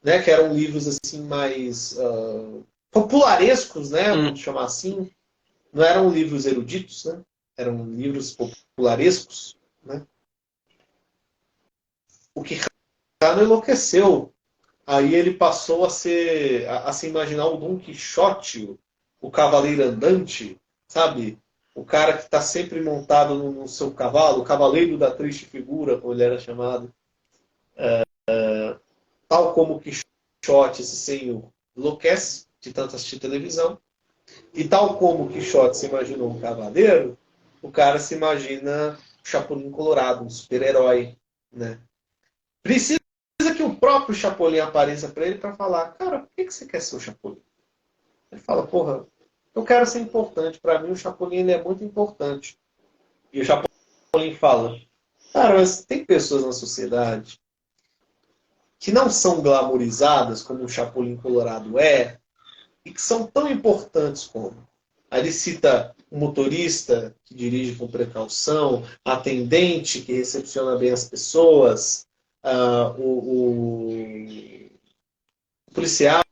né, que eram livros assim mais popularescos, né, vamos chamar assim. Não eram livros eruditos, né? Eram livros popularescos, né? O que Kano enlouqueceu. Aí ele passou a se imaginar o Dom Quixote, o cavaleiro andante, sabe? O cara que está sempre montado no seu cavalo, o cavaleiro da triste figura, como ele era chamado. Tal como o Quixote, esse senhor, enlouquece de tanto assistir televisão. E tal como o Quixote se imaginou um cavaleiro, o cara se imagina o Chapolin Colorado, um super-herói, né? Precisa que o próprio Chapolin apareça para ele para falar, cara, por que você quer ser o Chapolin? Ele fala, porra, eu quero ser importante. Para mim, o Chapolin ele é muito importante. E o Chapolin fala, cara, mas tem pessoas na sociedade que não são glamorizadas como o Chapolin Colorado é, e que são tão importantes como. Aí ele cita o motorista que dirige com precaução, a atendente que recepciona bem as pessoas, o policial.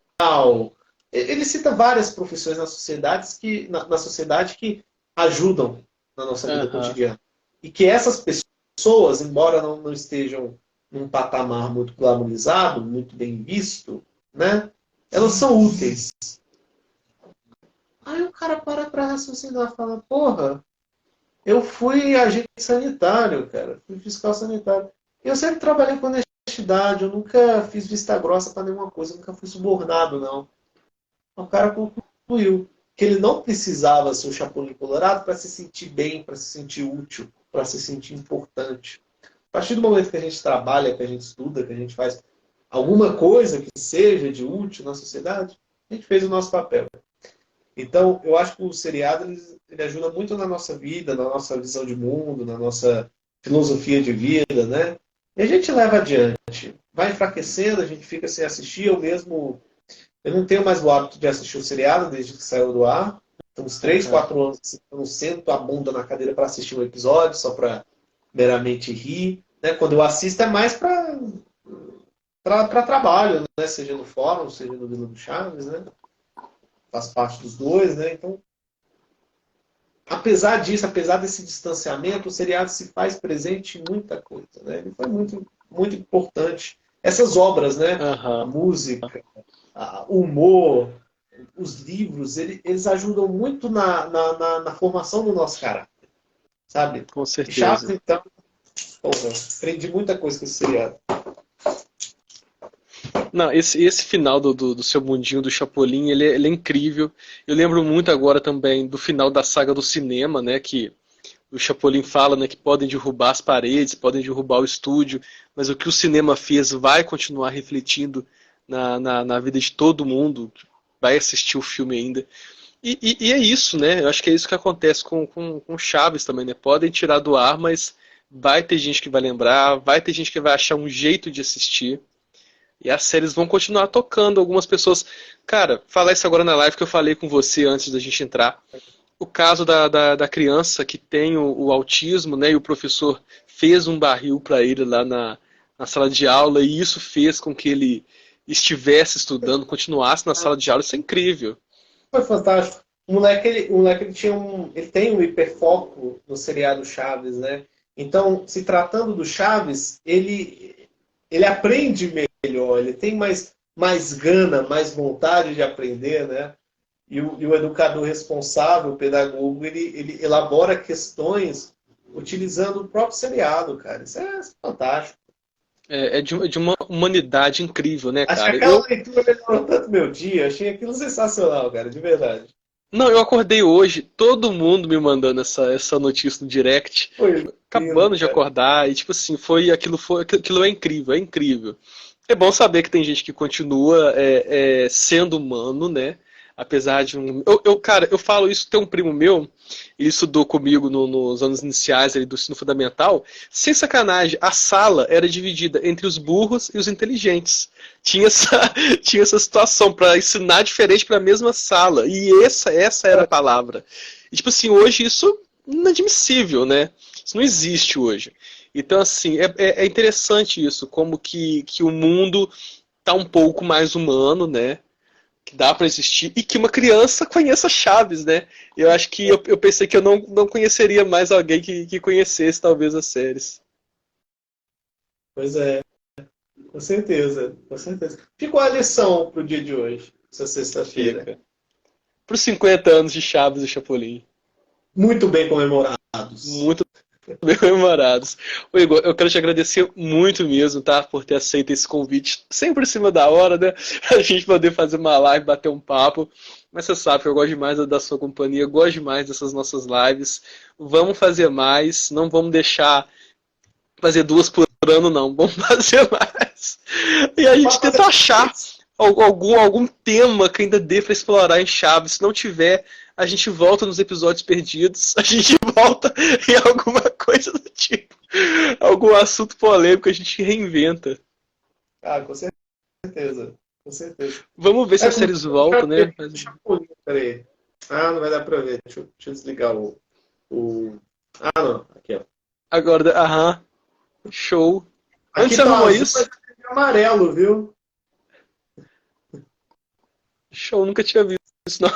Ele cita várias profissões na sociedade que ajudam na nossa vida cotidiana. E que essas pessoas, embora não estejam num patamar muito glamorizado, muito bem visto, né, elas são úteis. Aí o cara para raciocinar e fala, porra, eu fui agente sanitário, cara. Fui fiscal sanitário. Eu sempre trabalhei com honestidade, eu nunca fiz vista grossa para nenhuma coisa, eu nunca fui subornado, não. O cara concluiu que ele não precisava ser o Chapolin Colorado para se sentir bem, para se sentir útil, para se sentir importante. A partir do momento que a gente trabalha, que a gente estuda, que a gente faz alguma coisa que seja de útil na sociedade, a gente fez o nosso papel. Então, eu acho que o seriado ele ajuda muito na nossa vida, na nossa visão de mundo, na nossa filosofia de vida, né? E a gente leva adiante. Vai enfraquecendo, a gente fica sem assistir. Eu não tenho mais o hábito de assistir o seriado desde que saiu do ar. Então, uns 3, 4 anos assim, eu não sento a bunda na cadeira para assistir um episódio, só para meramente rir. Né? Quando eu assisto é mais para trabalho, né? Seja no fórum, seja no Vila do Chaves, né? Faz parte dos dois, né? Então, apesar disso, apesar desse distanciamento, o seriado se faz presente em muita coisa, né? Ele foi muito, muito importante. Essas obras, né? A música, o humor, os livros, eles ajudam muito na formação do nosso caráter, sabe? Com certeza. Chaves, então, porra, aprendi muita coisa com esse seriado. Não, esse final do seu mundinho do Chapolin, ele é incrível. Eu lembro muito agora também do final da saga do cinema, né? Que o Chapolin fala, né, que podem derrubar as paredes, podem derrubar o estúdio, mas o que o cinema fez vai continuar refletindo na vida de todo mundo que vai assistir o filme ainda. E é isso, né? Eu acho que é isso que acontece com Chaves também, né? Podem tirar do ar, mas vai ter gente que vai lembrar, vai ter gente que vai achar um jeito de assistir. E as séries vão continuar tocando. Algumas pessoas... Cara, falar isso agora na live que eu falei com você antes da gente entrar. O caso da criança que tem o autismo, né? E o professor fez um barril para ele lá na sala de aula. E isso fez com que ele estivesse estudando, continuasse na sala de aula. Isso é incrível. Foi fantástico. O moleque ele tem um hiperfoco no seriado Chaves, né? Então, se tratando do Chaves, ele aprende melhor, ele tem mais gana, mais vontade de aprender, né? E o educador responsável, o pedagogo, ele elabora questões utilizando o próprio seriado, cara. Isso é fantástico. É de uma humanidade incrível, né, cara? Acho que aquela leitura melhorou tanto meu dia. Achei aquilo sensacional, cara, de verdade. Não, eu acordei hoje, todo mundo me mandando essa notícia no direct. Foi acabando lindo, de acordar, e tipo assim, aquilo é incrível, é incrível. É bom saber que tem gente que continua sendo humano, né? Apesar de um... Cara, eu falo isso, tem um primo meu, ele estudou comigo nos anos iniciais ali do ensino fundamental, sem sacanagem, a sala era dividida entre os burros e os inteligentes. Tinha essa situação para ensinar diferente para a mesma sala, e essa era a palavra. E tipo assim, hoje isso é inadmissível, né? Isso não existe hoje. Então, assim, é interessante isso, como que o mundo tá um pouco mais humano, né? Que dá para existir e que uma criança conheça Chaves, né? Eu acho que eu pensei que eu não conheceria mais alguém que conhecesse talvez as séries. Pois é, com certeza, com certeza. Ficou a lição pro dia de hoje, essa sexta-feira. Fica. Para os 50 anos de Chaves e Chapolin. Muito bem comemorados. Muito bem comemorados. Ô Igor, eu quero te agradecer muito mesmo, tá? Por ter aceito esse convite sempre em cima da hora, né? A gente poder fazer uma live, bater um papo. Mas você sabe que eu gosto demais da sua companhia, gosto demais dessas nossas lives. Vamos fazer mais, não vamos deixar fazer duas por ano, não. Vamos fazer mais. E a gente tenta achar algum tema que ainda dê para explorar em Chaves. Se não tiver, a gente volta nos episódios perdidos, a gente volta em alguma coisa do tipo. Algum assunto polêmico a gente reinventa. Ah, com certeza. Com certeza. Vamos ver se as séries voltam, né? Peraí. Ah, não vai dar pra ver. Deixa eu desligar o. Ah, não. Aqui, ó. Agora, aham. Show. Onde Aqui você tá arrumou azul, isso? mas tem amarelo, viu? Show, nunca tinha visto isso, não.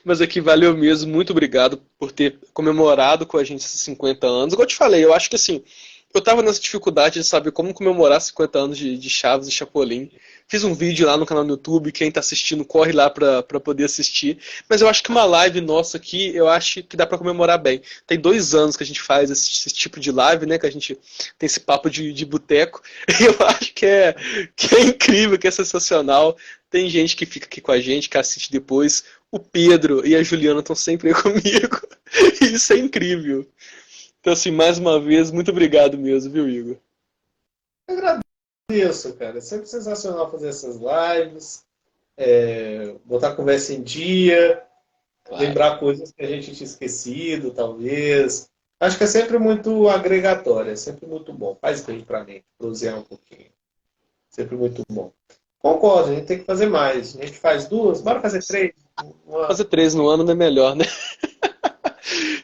Mas aqui valeu mesmo, muito obrigado por ter comemorado com a gente esses 50 anos. Igual eu te falei, eu acho que assim, eu tava nessa dificuldade de saber como comemorar 50 anos de Chaves e Chapolin. Fiz um vídeo lá no canal do YouTube, quem tá assistindo corre lá pra poder assistir. Mas eu acho que uma live nossa aqui, eu acho que dá pra comemorar bem. Tem 2 anos que a gente faz esse tipo de live, né? Que a gente tem esse papo de boteco. Eu acho que é incrível, que é sensacional. Tem gente que fica aqui com a gente, que assiste depois. O Pedro e a Juliana estão sempre aí comigo. Isso é incrível. Então, assim, mais uma vez, muito obrigado mesmo, viu, Igor? Eu agradeço, cara. É sempre sensacional fazer essas lives, botar a conversa em dia, Claro. lembrar coisas que a gente tinha esquecido, talvez. Acho que é sempre muito agregatório, é sempre muito bom. Faz bem pra mim, prosear um pouquinho. Sempre muito bom. Concordo, a gente tem que fazer mais. A gente faz duas, bora fazer três. Fazer 3 no ano não é melhor, né?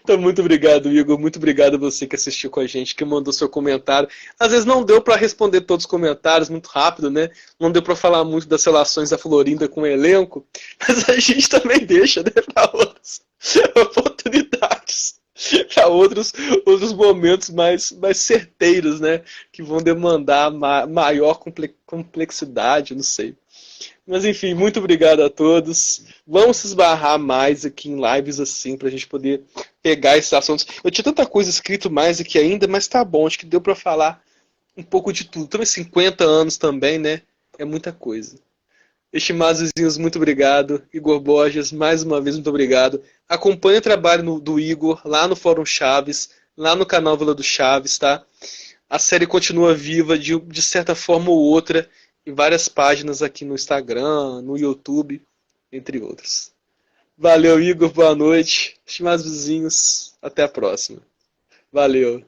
Então, muito obrigado, Igor. Muito obrigado a você que assistiu com a gente, que mandou seu comentário. Às vezes não deu para responder todos os comentários muito rápido, né? Não deu para falar muito das relações da Florinda com o elenco, mas a gente também deixa, né, para outras oportunidades, para outros momentos mais certeiros, né? Que vão demandar maior complexidade, não sei. Mas enfim, muito obrigado a todos. Vamos se esbarrar mais aqui em lives assim, pra gente poder pegar esses assuntos. Eu tinha tanta coisa escrito mais aqui ainda, mas tá bom, acho que deu pra falar um pouco de tudo. Também 50 anos também, né? É muita coisa. Estimados vizinhos, muito obrigado. Igor Borges, mais uma vez, muito obrigado. Acompanhe o trabalho do Igor lá no Fórum Chaves, lá no canal Vila do Chaves, tá? A série continua viva de certa forma ou outra em várias páginas aqui no Instagram, no YouTube, entre outros. Valeu, Igor, boa noite. Estimados vizinhos, até a próxima. Valeu.